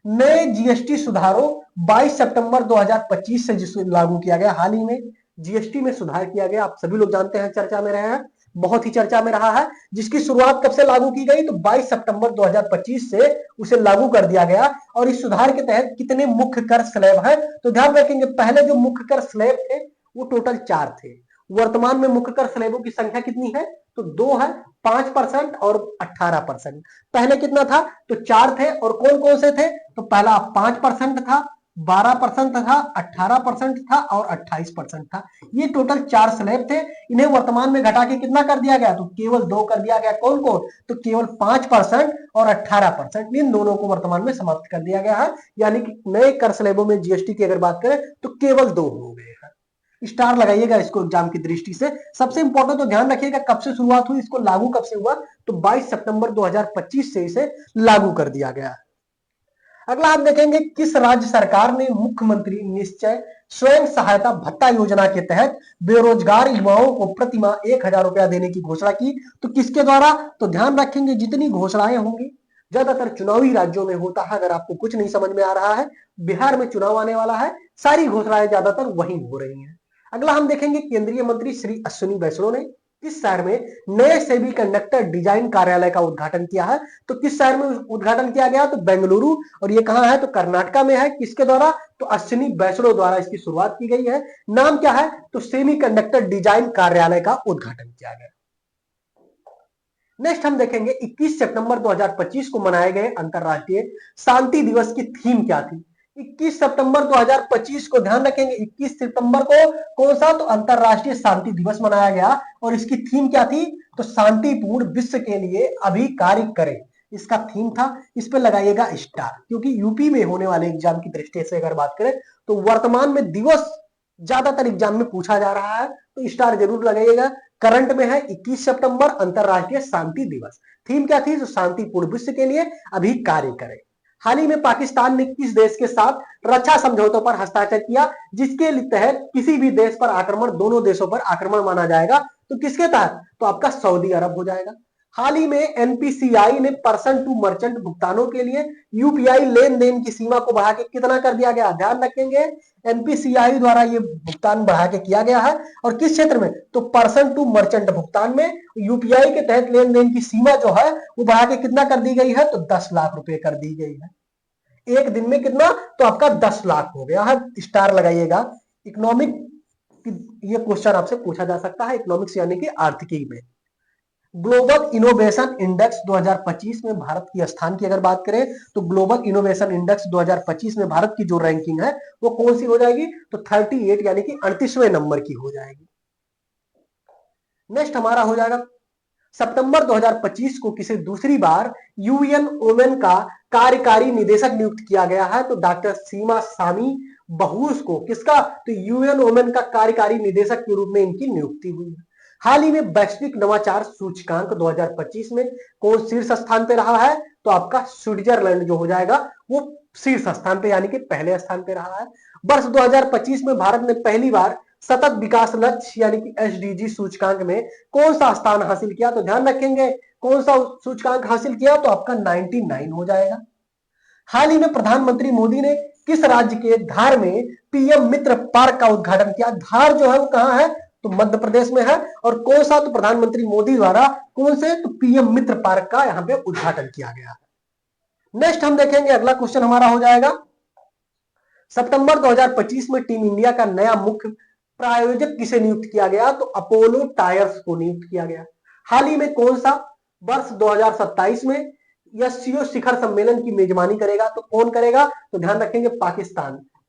नए जीएसटी सुधारों 22 सितंबर 2025 से जिसको लागू किया गया। हाल ही में जीएसटी में सुधार किया गया, आप सभी लोग जानते हैं, चर्चा में रहे हैं, बहुत ही चर्चा में रहा है। जिसकी शुरुआत कब से लागू की गई? तो 22 सितंबर 2025 से उसे लागू कर दिया गया। और इस सुधार के तहत कितने मुख्य कर स्लैब हैं? तो ध्यान रखेंगे, पहले जो मुख्य कर स्लैब थे वो टोटल 4 थे। वर्तमान में मुख्य कर स्लैबों की संख्या कितनी है? तो 2 है, 5% और 18%। पहले कितना था? तो 4 थे। और कौन कौन से थे? तो पहला 5% था, 12% था, 18% था और 28% था। ये टोटल 4 स्लैब थे। इन्हें वर्तमान में घटा के कितना कर दिया गया? तो केवल 2 कर दिया गया। कौन कौन? तो केवल 5% और 18%, इन दोनों को वर्तमान में समाप्त कर दिया गया है। यानी कि नए कर स्लैबों में जीएसटी की अगर बात करें तो केवल 2 हो गए हैं। स्टार लगाइएगा इसको एग्जाम की दृष्टि से। सबसे इंपॉर्टेंट तो ध्यान रखिएगा कब से शुरुआत हुई, इसको लागू कब से हुआ? तो 22 सितंबर 2025 से इसे लागू कर दिया गया। अगला हम देखेंगे, किस राज्य सरकार ने मुख्यमंत्री निश्चय स्वयं सहायता भत्ता योजना के तहत बेरोजगार युवाओं को प्रतिमाह 1,000 रुपया देने की घोषणा की? तो किसके द्वारा? तो ध्यान रखेंगे जितनी घोषणाएं होंगी ज्यादातर चुनावी राज्यों में होता है। अगर आपको कुछ नहीं समझ में आ रहा है, बिहार में चुनाव आने वाला है, सारी घोषणाएं ज्यादातर वहीं हो रही हैं। अगला हम देखेंगे, केंद्रीय मंत्री श्री अश्विनी वैष्णव ने किस शहर में नए सेमी कंडक्टर डिजाइन कार्यालय का उद्घाटन किया है? तो किस शहर में उद्घाटन किया गया? तो बेंगलुरु। और ये कहां है? तो कर्नाटका में है। किसके द्वारा? तो अश्विनी वैष्णव द्वारा इसकी शुरुआत की गई है। नाम क्या है? तो सेमी कंडक्टर डिजाइन कार्यालय का उद्घाटन किया गया। नेक्स्ट हम देखेंगे, 21 सितंबर 2025 को मनाए गए अंतरराष्ट्रीय शांति दिवस की थीम क्या थी? 21 सितंबर 2025 को ध्यान रखेंगे, 21 सितंबर को कौन सा? तो अंतरराष्ट्रीय शांति दिवस मनाया गया। और इसकी थीम क्या थी? तो शांतिपूर्ण विश्व के लिए अभी कार्य करें, इसका थीम था। इस पे लगाइएगा स्टार, क्योंकि यूपी में होने वाले एग्जाम की दृष्टि से अगर बात करें तो वर्तमान में दिवस ज्यादातर एग्जाम में पूछा जा रहा है, तो स्टार जरूर लगाइएगा। करंट में है 21 सितंबर अंतरराष्ट्रीय शांति दिवस। थीम क्या थी? तो शांतिपूर्ण विश्व के लिए अभी कार्य करें। हाल ही में पाकिस्तान ने किस देश के साथ रक्षा समझौतों पर हस्ताक्षर किया, जिसके तहत किसी भी देश पर आक्रमण दोनों देशों पर आक्रमण माना जाएगा? तो किसके तहत? तो आपका सऊदी अरब हो जाएगा। हाल ही में एनपीसीआई ने पर्सन टू मर्चेंट भुगतानों के लिए यूपीआई लेन देन की सीमा को बढ़ा के कितना कर दिया गया? ध्यान रखेंगे, एनपीसीआई द्वारा ये भुगतान बढ़ा के किया गया है। और किस क्षेत्र में? तो पर्सन टू मर्चेंट भुगतान में यूपीआई के तहत लेन देन की सीमा जो है वो बढ़ा के कितना कर दी गई है? तो 10 लाख रुपए कर दी गई है। एक दिन में कितना? तो आपका 10 लाख हो गया है। स्टार लगाइएगा। इकोनॉमिक, ये क्वेश्चन आपसे पूछा जा सकता है, इकोनॉमिक्स यानी कि आर्थिकी में। ग्लोबल इनोवेशन इंडेक्स 2025 में भारत की स्थान की अगर बात करें तो ग्लोबल इनोवेशन इंडेक्स 2025 में भारत की जो रैंकिंग है वो कौन सी हो जाएगी, तो 38 यानी कि 38वें नंबर की हो जाएगी। नेक्स्ट हमारा हो जाएगा सितंबर 2025 को किसे दूसरी बार यूएन वुमेन का कार्यकारी निदेशक नियुक्त किया गया है, तो डॉक्टर सीमा सामी बहूस को किसका, तो यूएन वुमेन का कार्यकारी निदेशक के रूप में इनकी नियुक्ति हुई है। हाल ही में वैश्विक नवाचार सूचकांक 2025 में कौन शीर्ष स्थान पे रहा है, तो आपका स्विट्जरलैंड जो हो जाएगा वो शीर्ष स्थान पे यानी कि पहले स्थान पे रहा है। वर्ष 2025 में भारत ने पहली बार सतत विकास लक्ष्य यानी कि एसडीजी सूचकांक में कौन सा स्थान हासिल किया, तो ध्यान रखेंगे कौन सा सूचकांक हासिल किया, तो आपका 99 हो जाएगा। हाल ही में प्रधानमंत्री मोदी ने किस राज्य के धार में पीएम मित्र पार्क का उद्घाटन किया, धार जो है वो कहां है, तो मध्य प्रदेश में है, और कौन सा, तो प्रधानमंत्री मोदी द्वारा कौन से, तो पीएम मित्र पार्क का यहां पे उद्घाटन किया गया है। नेक्स्ट हम देखेंगे अगला क्वेश्चन हमारा हो जाएगा सितंबर 2025 में टीम इंडिया का नया मुख्य प्रायोजक किसे नियुक्त किया गया, तो अपोलो टायर्स को नियुक्त किया गया। हाल ही में कौन सा वर्ष 2027 में एससीओ शिखर सम्मेलन की मेजबानी करेगा, तो कौन करेगा, तो ध्यान रखेंगे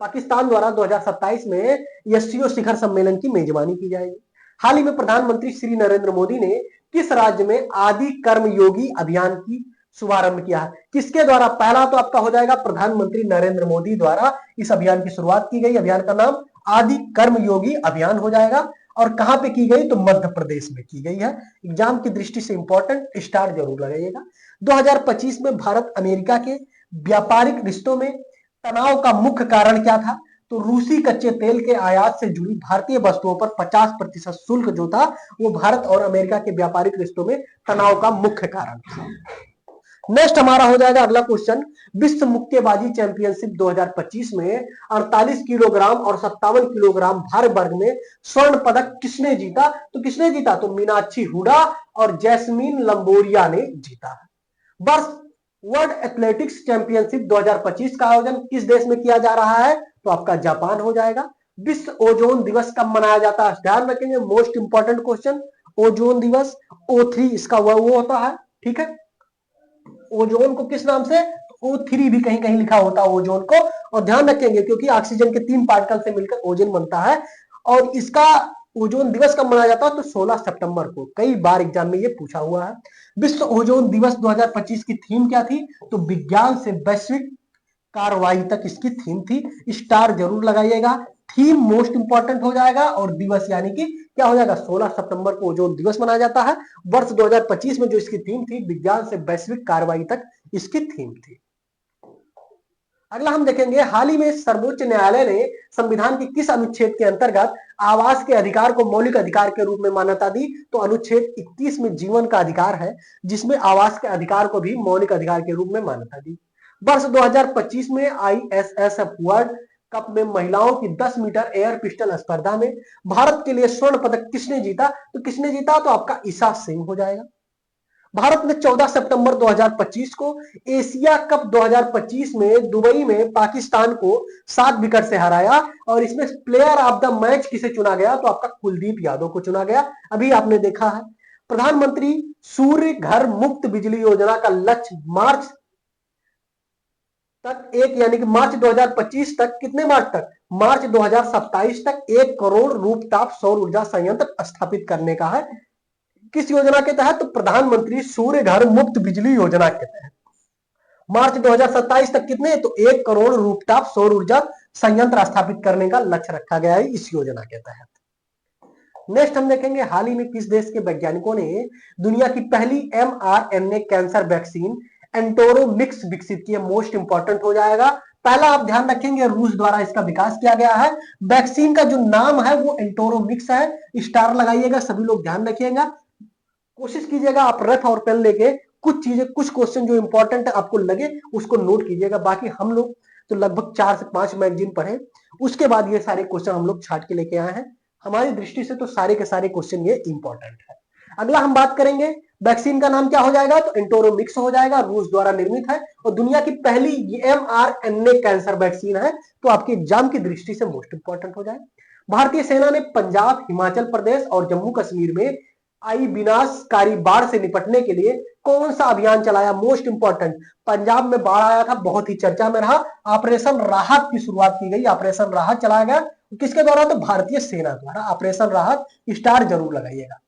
पाकिस्तान द्वारा 2027 में एससीओ शिखर सम्मेलन की मेजबानी की जाएगी। हाल ही में प्रधानमंत्री श्री नरेंद्र मोदी ने किस राज्य में आदि कर्मयोगी अभियान की शुभारंभ किया है, किसके द्वारा, पहला तो आपका हो जाएगा प्रधानमंत्री नरेंद्र मोदी द्वारा इस अभियान की शुरुआत की गई, अभियान का नाम आदि कर्मयोगी अभियान हो जाएगा, और कहां पे की गई, तो मध्य प्रदेश में की गई है। एग्जाम की दृष्टि से इंपॉर्टेंट, स्टार जरूर लगाइएगा। 2025 में भारत अमेरिका के व्यापारिक रिश्तों में तनाव का मुख्य कारण क्या था, तो रूसी कच्चे तेल के आयात से जुड़ी भारतीय वस्तुओं पर 50% शुल्क जो था वो भारत और अमेरिका के व्यापारिक रिश्तों में तनाव का मुख्य कारण था। नेक्स्ट हमारा हो जाएगा अगला क्वेश्चन, विश्व मुक्केबाजी चैंपियनशिप 2025 में 48 किलोग्राम और 57 किलोग्राम भार वर्ग में स्वर्ण पदक किसने जीता, तो किसने जीता, तो मीनाक्षी हुडा और जैस्मीन लंबोरिया ने जीता है। वर्ष वर्ल्ड एथलेटिक्स चैंपियनशिप 2025 का आयोजन किस देश में किया जा रहा है, तो आपका जापान हो जाएगा। विश्व ओजोन दिवस कब मनाया जाता है, ध्यान रखेंगे मोस्ट इंपॉर्टेंट क्वेश्चन, ओजोन दिवस O3 इसका वो होता है, ठीक है। ओजोन को किस नाम से, O3 भी कहीं कहीं लिखा होता है ओजोन को, और ध्यान रखेंगे क्योंकि ऑक्सीजन के 3 पार्टिकल से मिलकर ओजोन बनता है, और इसका ओजोन दिवस कब मनाया जाता है, तो 16 सितंबर को, कई बार एग्जाम में ये पूछा हुआ है। विश्व ओजोन दिवस 2025 की थीम क्या थी, तो विज्ञान से वैश्विक कार्रवाई तक इसकी थीम थी, स्टार जरूर लगाइएगा। थीम मोस्ट इंपॉर्टेंट हो जाएगा, और दिवस यानी कि क्या हो जाएगा, 16 सितंबर को ओजोन दिवस मनाया जाता है। वर्ष 2025 में जो इसकी थीम थी विज्ञान से वैश्विक कार्रवाई तक इसकी थीम थी। अगला हम देखेंगे, हाल ही में सर्वोच्च न्यायालय ने संविधान के किस अनुच्छेद के अंतर्गत आवास के अधिकार को मौलिक अधिकार के रूप में मान्यता दी, तो अनुच्छेद 21 में जीवन का अधिकार है, जिसमें आवास के अधिकार को भी मौलिक अधिकार के रूप में मान्यता दी। वर्ष 2025 में ISSF वर्ल्ड कप में महिलाओं की 10 मीटर एयर पिस्टल स्पर्धा में भारत के लिए स्वर्ण पदक किसने जीता, तो किसने जीता, तो आपका ईशा सिंह हो जाएगा। भारत ने 14 सितंबर 2025 को एशिया कप 2025 में दुबई में पाकिस्तान को 7 विकेट से हराया, और इसमें प्लेयर ऑफ द मैच किसे चुना गया, तो आपका कुलदीप यादव को चुना गया। अभी आपने देखा है प्रधानमंत्री सूर्य घर मुफ्त बिजली योजना का लक्ष्य मार्च तक यानी कि मार्च 2025 तक, कितने मार्च तक, मार्च 2027 तक 1 करोड़ रूफटॉप सौर ऊर्जा संयंत्र स्थापित करने का है। किस योजना के तहत, तो प्रधानमंत्री सूर्य घर मुफ्त बिजली योजना के तहत। मार्च 2027 तक कितने, तो 1 करोड़ रूफटॉप सौर ऊर्जा संयंत्र स्थापित करने का लक्ष्य रखा गया है इस योजना के तहत। नेक्स्ट हम देखेंगे, हाल ही में किस देश के वैज्ञानिकों ने दुनिया की पहली mRNA कैंसर वैक्सीन एंटोरोमिक्स विकसित की है, मोस्ट इंपॉर्टेंट हो जाएगा। पहला आप ध्यान रखेंगे रूस द्वारा इसका विकास किया गया है। वैक्सीन का जो नाम है वो एंटोरोमिक्स है, स्टार लगाइएगा, सभी लोग ध्यान रखिएगा। कोशिश कीजिएगा आप रफ और पेन लेके कुछ चीजें, कुछ क्वेश्चन जो इंपॉर्टेंट आपको लगे उसको नोट कीजिएगा। बाकी हम लोग तो लगभग 4 से 5 मैगजीन पढ़े, उसके बाद ये सारे क्वेश्चन हम लोग छाट के लेके आए हैं। हमारी दृष्टि से तो सारे के सारे क्वेश्चन ये इंपॉर्टेंट है। अगला हम बात करेंगे, वैक्सीन का नाम क्या हो जाएगा, तो एंटोरोमिक्स हो जाएगा, रूस द्वारा निर्मित है और दुनिया की पहली mRNA कैंसर वैक्सीन है, तो आपके एग्जाम की दृष्टि से मोस्ट इंपॉर्टेंट हो जाए। भारतीय सेना ने पंजाब, हिमाचल प्रदेश और जम्मू कश्मीर में आई विनाशकारी बाढ़ से निपटने के लिए कौन सा अभियान चलाया? मोस्ट इंपॉर्टेंट, पंजाब में बाढ़ आया था, बहुत ही चर्चा में रहा, ऑपरेशन राहत की शुरुआत की गई, ऑपरेशन राहत चलाया गया, किसके द्वारा? तो भारतीय सेना द्वारा ऑपरेशन राहत, स्टार जरूर लगाइएगा।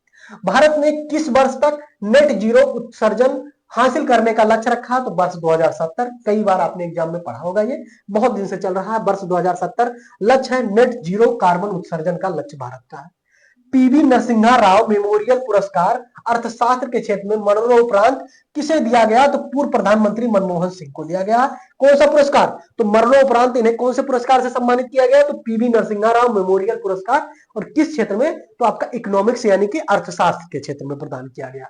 भारत ने किस वर्ष तक नेट जीरो उत्सर्जन हासिल करने का लक्ष्य रखा? तो वर्ष 2070। कई बार आपने एग्जाम में पढ़ा होगा, ये बहुत दिन से चल रहा है, वर्ष 2070 लक्ष्य है, नेट जीरो कार्बन उत्सर्जन का लक्ष्य भारत का है। पीवी नरसिम्हा राव मेमोरियल पुरस्कार अर्थशास्त्र के क्षेत्र में मरणोपरांत किसे दिया गया? तो पूर्व प्रधानमंत्री मनमोहन सिंह को दिया गया। कौन सा पुरस्कार? तो मरणोपरांत इन्हें कौन से पुरस्कार से सम्मानित किया गया? तो पीवी नरसिम्हा राव मेमोरियल पुरस्कार। और किस क्षेत्र में? तो आपका इकोनॉमिक्स यानी कि अर्थशास्त्र के क्षेत्र में प्रदान किया गया।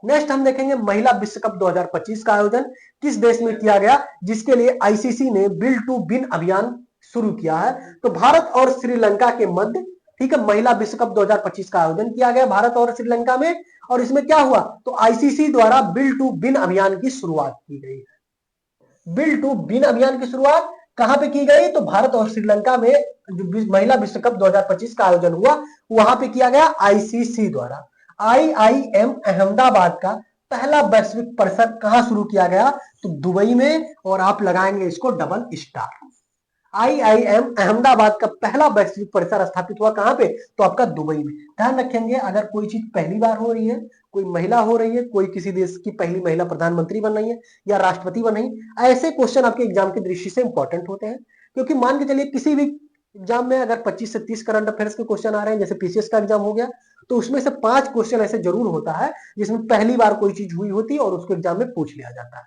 नेक्स्ट हम देखेंगे महिला विश्व कप 2025 का आयोजन किस देश में किया गया, जिसके लिए आईसीसी ने बिल टू विन अभियान शुरू किया है? तो भारत और श्रीलंका के मध्य, ठीक है, महिला विश्व कप 2025 का आयोजन किया गया भारत और श्रीलंका में। और इसमें क्या हुआ? तो आईसीसी द्वारा बिल टू विन अभियान की शुरुआत की गई है। बिल टू विन अभियान की शुरुआत कहां पे की गई? तो भारत और श्रीलंका में जो महिला विश्व कप 2025 का आयोजन हुआ वहां पे किया गया आईसीसी द्वारा। आईआईएम अहमदाबाद का पहला वैश्विक परिसर कहां शुरू किया गया? तो दुबई में, और आप लगाएंगे इसको डबल स्टार। आईआईएम अहमदाबाद का पहला वैश्विक परिसर स्थापित हुआ कहां पे? तो आपका दुबई में। ध्यान रखेंगे, अगर कोई चीज पहली बार हो रही है, कोई महिला हो रही है, कोई किसी देश की पहली महिला प्रधानमंत्री बन रही है या राष्ट्रपति बन रही है, ऐसे क्वेश्चन आपके एग्जाम की दृष्टि से इंपॉर्टेंट होते हैं। क्योंकि मान के चलिए किसी भी एग्जाम में अगर 25 से 30 करंट अफेयर्स के क्वेश्चन आ रहे हैं, जैसे पीसीएस का एग्जाम हो गया, तो उसमें से 5 क्वेश्चन ऐसे जरूर होता है जिसमें पहली बार कोई चीज हुई होती है और उसको एग्जाम में पूछ लिया जाता है।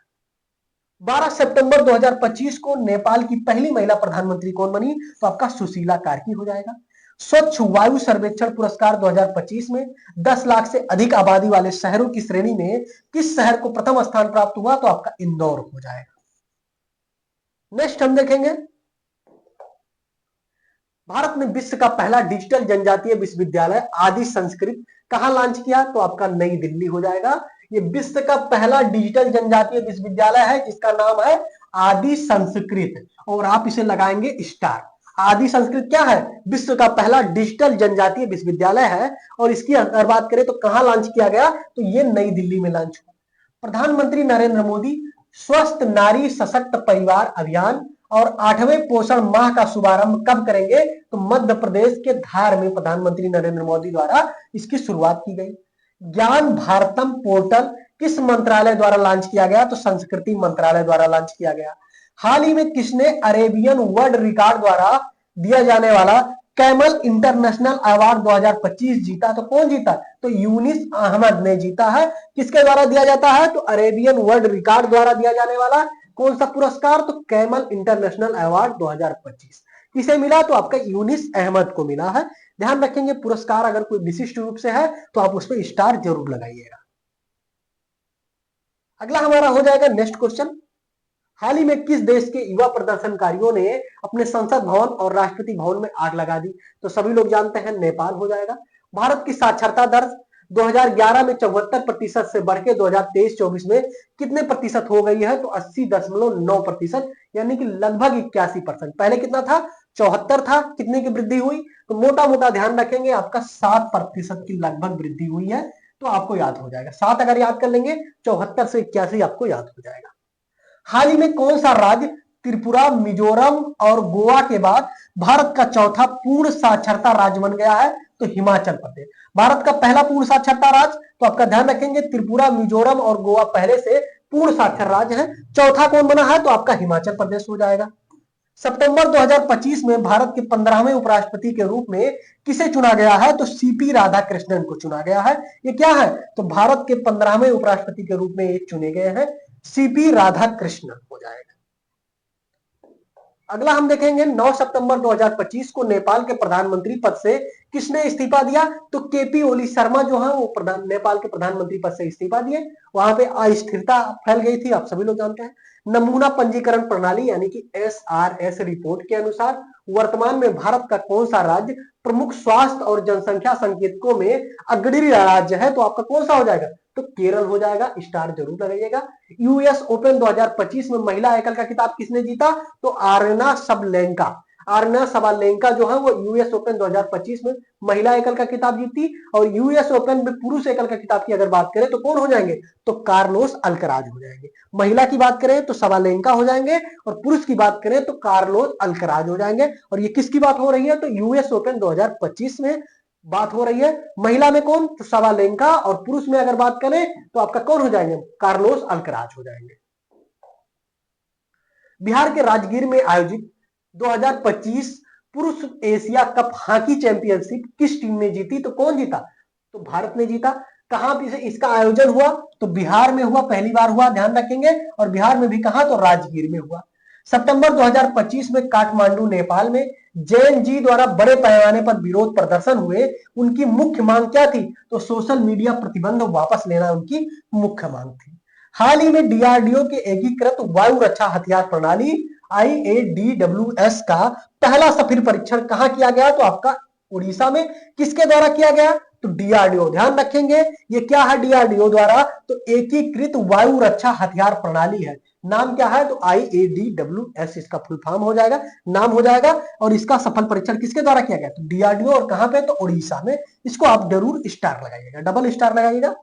12 सितंबर 2025 को नेपाल की पहली महिला प्रधानमंत्री कौन बनी? तो आपका सुशीला कार्की हो जाएगा। स्वच्छ वायु सर्वेक्षण पुरस्कार 2025 में 10 लाख से अधिक आबादी वाले शहरों की श्रेणी में किस शहर को प्रथम स्थान प्राप्त हुआ? तो आपका इंदौर हो जाएगा। नेक्स्ट हम देखेंगे, भारत ने विश्व का पहला डिजिटल जनजातीय विश्वविद्यालय आदि संस्कृत कहां लॉन्च किया? तो आपका नई दिल्ली हो जाएगा। ये विश्व का पहला डिजिटल जनजातीय विश्वविद्यालय है जिसका नाम है आदि संस्कृत, और आप इसे लगाएंगे स्टार। आदि संस्कृत क्या है? विश्व का पहला डिजिटल जनजातीय विश्वविद्यालय है। और इसकी अगर बात करें तो कहां लॉन्च किया गया? तो ये नई दिल्ली में लॉन्च हुआ। प्रधानमंत्री नरेंद्र मोदी स्वस्थ नारी सशक्त परिवार अभियान और 8वें पोषण माह का शुभारंभ कब करेंगे? तो मध्य प्रदेश के धार में प्रधानमंत्री नरेंद्र मोदी द्वारा इसकी शुरुआत की गई। ज्ञान भारतम पोर्टल किस मंत्रालय द्वारा लॉन्च किया गया? तो संस्कृति मंत्रालय द्वारा लॉन्च किया गया। हाल ही में किसने अरेबियन वर्ल्ड रिकॉर्ड द्वारा दिया जाने वाला कैमल इंटरनेशनल अवार्ड 2025 जीता? तो कौन जीता? तो यूनिस अहमद ने जीता है। किसके द्वारा दिया जाता है? तो अरेबियन वर्ल्ड रिकॉर्ड द्वारा दिया जाने वाला कौन सा पुरस्कार? तो कैमल इंटरनेशनल अवार्ड 2025 किसे मिला? तो आपका यूनिस अहमद को मिला है। ध्यान रखेंगे, पुरस्कार अगर कोई विशिष्ट रूप से है तो आप उस पर स्टार जरूर लगाइएगा। अगला हमारा हो जाएगा नेक्स्ट क्वेश्चन, हाल ही में किस देश के युवा प्रदर्शनकारियों ने अपने संसद भवन और राष्ट्रपति भवन में आग लगा दी? तो सभी लोग जानते हैं, नेपाल हो जाएगा। भारत की साक्षरता दर 2011 में 74% से बढ़ के 2023-24 में कितने प्रतिशत हो गई है? तो 80.9%, यानी कि लगभग 81%। पहले कितना था? 74 था। कितने की वृद्धि हुई? तो मोटा मोटा ध्यान रखेंगे, आपका 7% की लगभग वृद्धि हुई है। तो आपको याद हो जाएगा, 7 अगर याद कर लेंगे, 74 से 81 आपको याद हो जाएगा। हाल ही में कौन सा राज्य त्रिपुरा, मिजोरम और गोवा के बाद भारत का चौथा पूर्ण साक्षरता राज्य बन गया है? तो हिमाचल प्रदेश भारत का पहला पूर्ण साक्षरता राज्य। तो आपका ध्यान रखेंगे, त्रिपुरा, मिजोरम और गोवा पहले से पूर्ण साक्षर राज्य है। चौथा कौन बना है? तो आपका हिमाचल प्रदेश हो जाएगा। सितंबर 2025 में भारत के 15वें उपराष्ट्रपति के रूप में किसे चुना गया है? तो सीपी राधाकृष्णन को चुना गया है। ये क्या है? तो भारत के 15वें उपराष्ट्रपति के रूप में ये चुने गए हैं, सीपी राधाकृष्णन हो जाएगा। अगला हम देखेंगे, 9 सितंबर 2025 को नेपाल के प्रधानमंत्री पद से किसने इस्तीफा दिया? तो केपी ओली शर्मा जो है वो नेपाल के प्रधानमंत्री पद से इस्तीफा दिए। वहां पे अस्थिरता फैल गई थी, आप सभी लोग जानते हैं। नमूना पंजीकरण प्रणाली यानी कि एसआरएस रिपोर्ट के अनुसार वर्तमान में भारत का कौन सा राज्य प्रमुख स्वास्थ्य और जनसंख्या संकेतकों में अग्रणी राज्य है? तो आपका कौन सा हो जाएगा? तो केरल हो जाएगा। स्टार जरूर लगाइएगा। यूएस ओपन 2025 में महिला एकल का खिताब किसने जीता? तो आर्यना सबलेंका। आर्ना सबालेंका जो है वो यूएस ओपन 2025 में महिला एकल का खिताब जीती। और यूएस ओपन में पुरुष एकल का खिताब की अगर बात करें तो कौन हो जाएंगे, तो कार्लोस अल्कराज हो जाएंगे। महिला की बात करें तो सबालेंका हो जाएंगे और पुरुष की बात करें तो कार्लोस अल्कराज हो जाएंगे। और ये किसकी बात हो रही है, तो यूएस ओपन 2025 में बात हो रही है। महिला में कौन, तो सबालेंका, और पुरुष में अगर बात करें तो आपका कौन हो जाएंगे, कार्लोस अल्कराज हो जाएंगे। बिहार के राजगीर में आयोजित 2025 पुरुष एशिया कप हॉकी चैंपियनशिप किस टीम ने जीती, तो कौन जीता, तो भारत ने जीता। कहां पे इसका आयोजन हुआ, तो बिहार में हुआ, पहली बार हुआ, ध्यान रखेंगे। और बिहार में भी कहा, तो राजगीर में हुआ। सितंबर 2025 में काठमांडू नेपाल में जैन जी द्वारा बड़े पैमाने पर विरोध प्रदर्शन हुए। उनकी मुख्य मांग क्या थी, तो सोशल मीडिया प्रतिबंध वापस लेना उनकी मुख्य मांग थी। हाल ही में डीआरडीओ के एकीकृत वायु रक्षा हथियार प्रणाली IADWS का पहला सफल परीक्षण कहां किया गया, तो आपका उड़ीसा में। किसके द्वारा किया गया, तो डीआरडीओ, ध्यान रखेंगे ये क्या है डीआरडीओ द्वारा, तो एकीकृत वायु रक्षा हथियार प्रणाली है। नाम क्या है, तो IADWS इसका फुल फॉर्म हो जाएगा, नाम हो जाएगा। और इसका सफल परीक्षण किसके द्वारा किया गया, तो डीआरडीओ, और कहां पे, तो उड़ीसा में। इसको आप जरूर स्टार लगाइएगा, डबल स्टार लगाइएगा।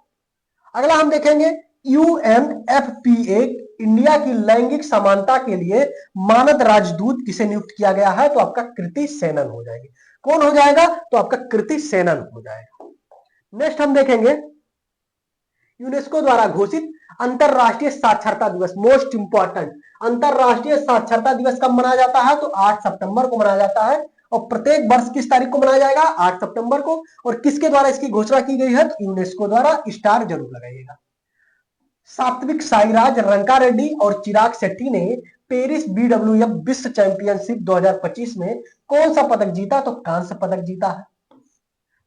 अगला हम देखेंगे UNFPA इंडिया की लैंगिक समानता के लिए मानद राजदूत किसे नियुक्त किया गया है, तो आपका कृति सेनन हो जाएगी। कौन हो जाएगा, तो आपका कृति सेनन हो जाएगा। नेक्स्ट हम देखेंगे यूनेस्को द्वारा घोषित अंतरराष्ट्रीय साक्षरता दिवस, मोस्ट इंपॉर्टेंट। अंतरराष्ट्रीय साक्षरता दिवस कब मनाया जाता है, तो 8 सितंबर को मनाया जाता है। और प्रत्येक वर्ष किस तारीख को मनाया जाएगा, 8 सितंबर को। और किसके द्वारा इसकी घोषणा की गई है, तो यूनेस्को द्वारा, स्टार जरूर लगाइएगा। सात्विक साईराज रंकारेड्डी और चिराग शेट्टी ने पेरिस BWF विश्व चैंपियनशिप 2025 में कौन सा पदक जीता, तो कांस्य पदक जीता है।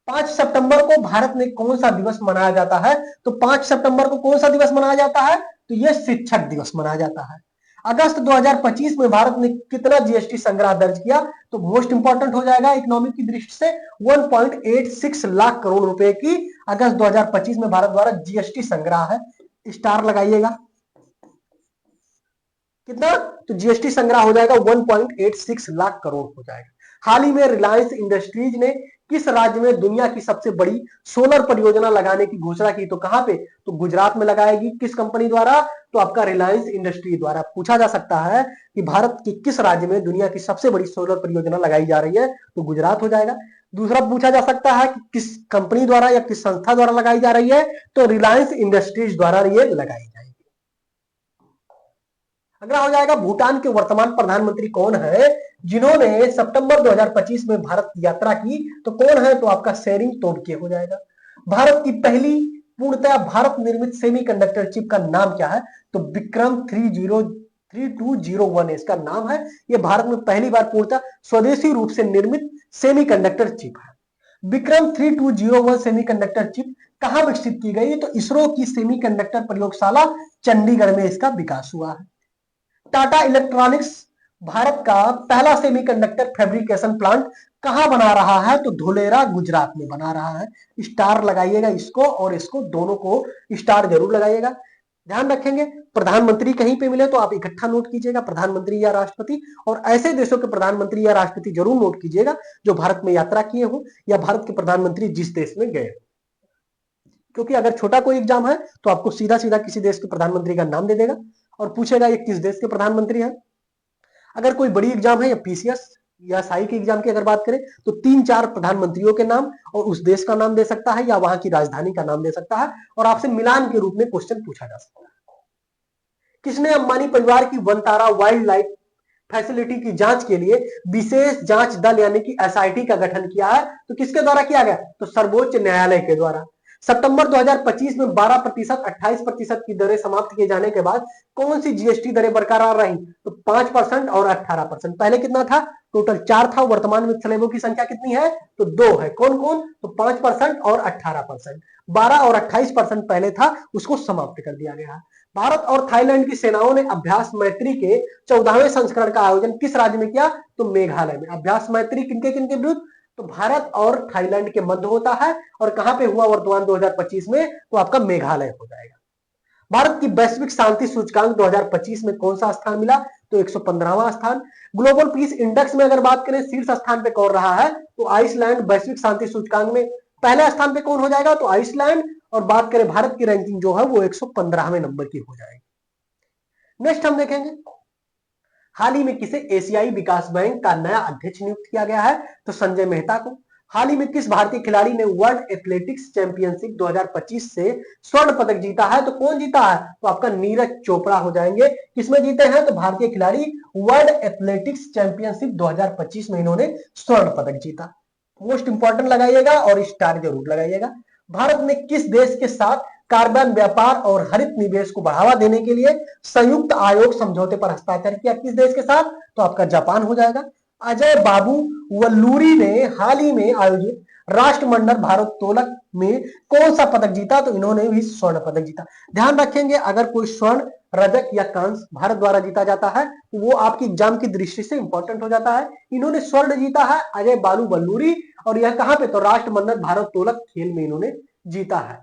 5 सितंबर को भारत में कौन सा दिवस मनाया जाता है, तो 5 सितंबर को कौन सा दिवस मनाया जाता है, तो यह शिक्षक दिवस मनाया जाता है। अगस्त 2025 में भारत ने कितना जीएसटी संग्रह दर्ज किया, तो मोस्ट इंपॉर्टेंट हो जाएगा इकोनॉमी की दृष्टि से 1.86 लाख करोड़ रुपए की अगस्त 2025 में भारत द्वारा जीएसटी संग्रह है, स्टार लगाइएगा। कितना, तो जीएसटी संग्रह हो जाएगा 1.86 लाख करोड़ हो जाएगा। हाल ही में रिलायंस इंडस्ट्रीज ने किस राज्य में दुनिया की सबसे बड़ी सोलर परियोजना लगाने की घोषणा की, तो कहां पे, तो गुजरात में लगाएगी। किस कंपनी द्वारा, तो आपका रिलायंस इंडस्ट्री द्वारा। पूछा जा सकता है कि भारत के किस राज्य में दुनिया की सबसे बड़ी सोलर परियोजना लगाई जा रही है, तो गुजरात हो जाएगा। दूसरा पूछा जा सकता है कि किस कंपनी द्वारा या किस संस्था द्वारा लगाई जा रही है, तो रिलायंस इंडस्ट्रीज द्वारा ये लगाई जाएगी। अगला हो जाएगा भूटान के वर्तमान प्रधानमंत्री कौन है जिन्होंने सितंबर 2025 में भारत की यात्रा की, तो कौन है, तो आपका शेरिंग तोब्गे हो जाएगा। भारत की पहली पूर्णतः भारत निर्मित सेमीकंडक्टर चिप का नाम क्या है, तो विक्रम 3201 इसका नाम है। यह भारत में पहली बार पूर्णतः स्वदेशी रूप से निर्मित सेमीकंडक्टर चिप है। विक्रम 3201 सेमीकंडक्टर चिप कहां विकसित की गई, तो इसरो की सेमीकंडक्टर प्रयोगशाला चंडीगढ़ में इसका विकास हुआ है। टाटा इलेक्ट्रॉनिक्स भारत का पहला सेमीकंडक्टर फैब्रिकेशन प्लांट कहां बना रहा है, तो धोलेरा गुजरात में बना रहा है। स्टार लगाइएगा इसको और इसको, दोनों को स्टार जरूर लगाइएगा। ध्यान रखेंगे प्रधानमंत्री कहीं पे मिले तो आप इकट्ठा नोट कीजिएगा, प्रधानमंत्री या राष्ट्रपति। और ऐसे देशों के प्रधानमंत्री या राष्ट्रपति जरूर नोट कीजिएगा जो भारत में यात्रा किए हो या भारत के प्रधानमंत्री जिस देश में गए। क्योंकि अगर छोटा कोई एग्जाम है तो आपको सीधा सीधा किसी देश के प्रधानमंत्री का नाम दे देगा और पूछेगा ये किस देश के प्रधानमंत्री है। अगर कोई बड़ी एग्जाम है या पीसीएस या साई की एग्जाम की अगर बात करें तो 3-4 प्रधानमंत्रियों के नाम और उस देश का नाम दे सकता है या वहां की राजधानी का नाम दे सकता है और आपसे मिलान के रूप में क्वेश्चन पूछा जा सकता है। किसने अंबानी परिवार की वनतारा वाइल्ड लाइफ फैसिलिटी की जांच के लिए विशेष जांच दल यानी कि एसआईटी का गठन किया है, तो किसके द्वारा किया गया, तो सर्वोच्च न्यायालय के द्वारा। सितंबर 2025 में 12%, 28% की दरें समाप्त किए जाने के बाद कौन सी जीएसटी दरें बरकरार रही, तो 5% और 18%। पहले कितना था, टोटल 4 था, वर्तमान में स्लैबों की संख्या कितनी है, तो 2 है। कौन कौन, तो 5% और 18%। 12 और 28% पहले था, उसको समाप्त कर दिया गया। भारत और थाईलैंड की सेनाओं ने अभ्यास मैत्री के 14वें संस्करण का आयोजन किस राज्य में किया, तो मेघालय में। अभ्यास मैत्री किनके किनके विरुद्ध, तो भारत और थाईलैंड के मध्य होता है और कहां पे हुआ वर्तमान 2025 में, तो आपका मेघालय हो जाएगा। भारत की वैश्विक शांति सूचकांक 2025 में कौन सा स्थान मिला, तो 115वां स्थान। ग्लोबल पीस इंडेक्स में अगर बात करें शीर्ष स्थान पे कौन रहा है, तो आइसलैंड वैश्विक शांति सूचकांक में पहले स्थान पे कौन हो जाएगा, तो आइसलैंड। और बात करें भारत की रैंकिंग जो है वो 115वें नंबर की हो जाएगी। नेक्स्ट हम देखेंगे, हाल ही में किसे एशियाई विकास बैंक का नया अध्यक्ष नियुक्त किया गया है, तो संजय मेहता को। हाल ही में किस भारतीय खिलाड़ी ने वर्ल्ड एथलेटिक्स चैंपियनशिप 2025 से स्वर्ण पदक जीता है, तो कौन जीता है, तो आपका नीरज चोपड़ा हो जाएंगे। किसमें जीते हैं, तो भारतीय खिलाड़ी वर्ल्ड एथलेटिक्स चैंपियनशिप 2025 में इन्होंने स्वर्ण पदक जीता। मोस्ट इंपॉर्टेंट लगाइएगा और स्टार जरूर लगाइएगा। भारत ने किस देश के साथ कार्बन व्यापार और हरित निवेश को बढ़ावा देने के लिए संयुक्त आयोग समझौते पर हस्ताक्षर किया, किस देश के साथ, तो आपका जापान हो जाएगा। अजय बाबू वल्लूरी ने हाल ही में आयोजित राष्ट्रमंडल भारोत्तोलक में कौन सा पदक जीता, तो इन्होंने भी स्वर्ण पदक जीता। ध्यान रखेंगे अगर कोई स्वर्ण, रजत या कांस्य भारत द्वारा जीता जाता है तो वो आपकी एग्जाम की दृष्टि से इंपॉर्टेंट हो जाता है। इन्होंने स्वर्ण जीता है अजय बालू वल्लूरी, और यह कहां पे, तो राष्ट्रमंडल भारोत्तोलक खेल में इन्होंने जीता है।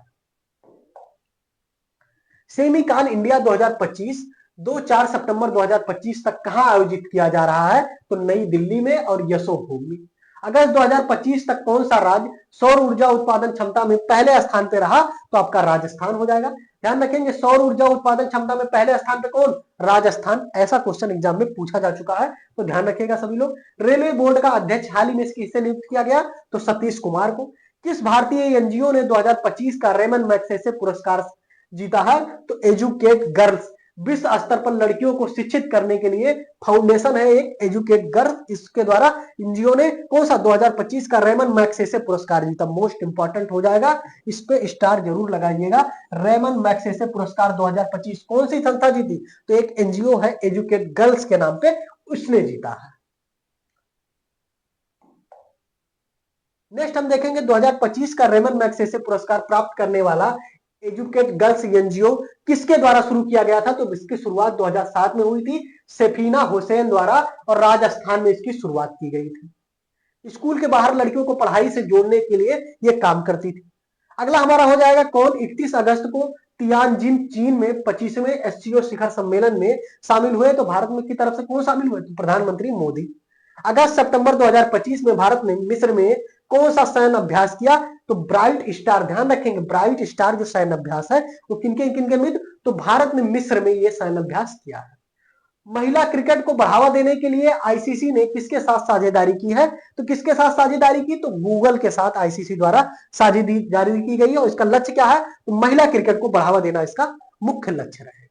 सेमीकान इंडिया 2025 2-4 सितंबर 2025 तक कहां आयोजित किया जा रहा है, तो नई दिल्ली में और यशोभूमि। अगस्त 2025 तक कौन सा राज्य सौर ऊर्जा उत्पादन क्षमता में पहले स्थान पे रहा, तो आपका राजस्थान हो जाएगा। ध्यान रखेंगे सौर ऊर्जा उत्पादन क्षमता में पहले स्थान पे कौन, राजस्थान। ऐसा क्वेश्चन एग्जाम में पूछा जा चुका है, तो ध्यान रखिएगा सभी लोग। रेलवे बोर्ड का अध्यक्ष हाल ही में किससे नियुक्त किया गया, तो सतीश कुमार को। किस भारतीय एनजीओ ने 2025 का रेमन मैग्सेसे पुरस्कार जीता है, तो एजुकेट गर्ल्स। विश्व स्तर पर लड़कियों को शिक्षित करने के लिए फाउंडेशन है एक, एजुकेट गर्ल्स, इसके द्वारा एनजीओ ने कौन सा 2025 का रेमन मैग्सेसे पुरस्कार जीता। मोस्ट इंपॉर्टेंट हो जाएगा, इस पे स्टार जरूर लगाइएगा। रेमन मैग्सेसे पुरस्कार 2025 कौन सी संस्था जीती, तो एक एनजीओ है एजुकेट गर्ल्स के नाम पे, उसने जीता है। नेक्स्ट हम देखेंगे 2025 का रेमन मैग्सेसे पुरस्कार प्राप्त करने वाला एजुकेट गर्ल्स एनजीओ किसके द्वारा शुरू किया गया था, तो इसकी शुरुआत 2007 में हुई थी सफीना हुसैन द्वारा, और राजस्थान में इसकी शुरुआत की गई थी। स्कूल के बाहर लड़कियों को पढ़ाई से जोड़ने के लिए यह काम करती थी। अगला हमारा हो जाएगा कौन, 31 अगस्त को तियानजिन चीन में 25वें एससीओ शिखर सम्मेलन में शामिल हुए, तो भारत में की तरफ से कौन शामिल हुए, तो प्रधानमंत्री मोदी। अगस्त सितंबर 2025 में भारत ने मिस्र में कौन सा सैन्य अभ्यास किया, तो ब्राइट स्टार। ध्यान रखेंगे ब्राइट स्टार जो सैन्य अभ्यास है वो किनके किनके मित्र, तो भारत ने मिस्र में यह सैन्य अभ्यास किया है। महिला क्रिकेट को बढ़ावा देने के लिए आईसीसी ने किसके साथ साझेदारी की है, तो किसके साथ साझेदारी की, तो गूगल के साथ आईसीसी द्वारा साझेदारी की गई है, और इसका लक्ष्य क्या है, तो महिला क्रिकेट को बढ़ावा देना इसका मुख्य लक्ष्य रहेगा।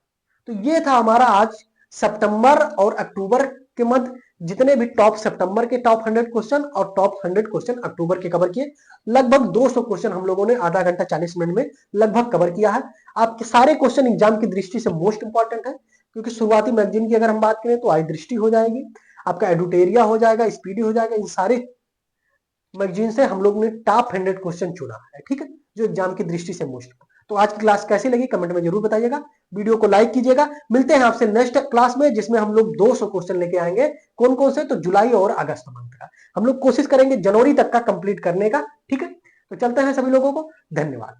तो ये था हमारा आज सितंबर और अक्टूबर के मध्य जितने भी टॉप सितंबर के टॉप 100 क्वेश्चन और टॉप 100 क्वेश्चन अक्टूबर के कवर किए। लगभग 200 क्वेश्चन हम लोगों ने आधा घंटा 40 मिनट में लगभग कवर किया है। आपके सारे क्वेश्चन एग्जाम की दृष्टि से मोस्ट इंपॉर्टेंट है, क्योंकि शुरुआती मैगजीन की अगर हम बात करें तो आई दृष्टि हो जाएगी, आपका एडुटेरिया हो जाएगा, स्पीडी हो जाएगा। इन सारे मैगजीन से हम लोग ने टॉप 100 क्वेश्चन चुना है, ठीक है, जो एग्जाम की दृष्टि से मोस्ट। तो आज की क्लास कैसी लगी कमेंट में जरूर बताइएगा, वीडियो को लाइक कीजिएगा। मिलते हैं आपसे नेक्स्ट क्लास में जिसमें हम लोग 200 क्वेश्चन लेके आएंगे। कौन कौन से, तो जुलाई और अगस्त मंथ का हम लोग कोशिश करेंगे जनवरी तक का कंप्लीट करने का, ठीक है। तो चलते हैं सभी लोगों को, धन्यवाद।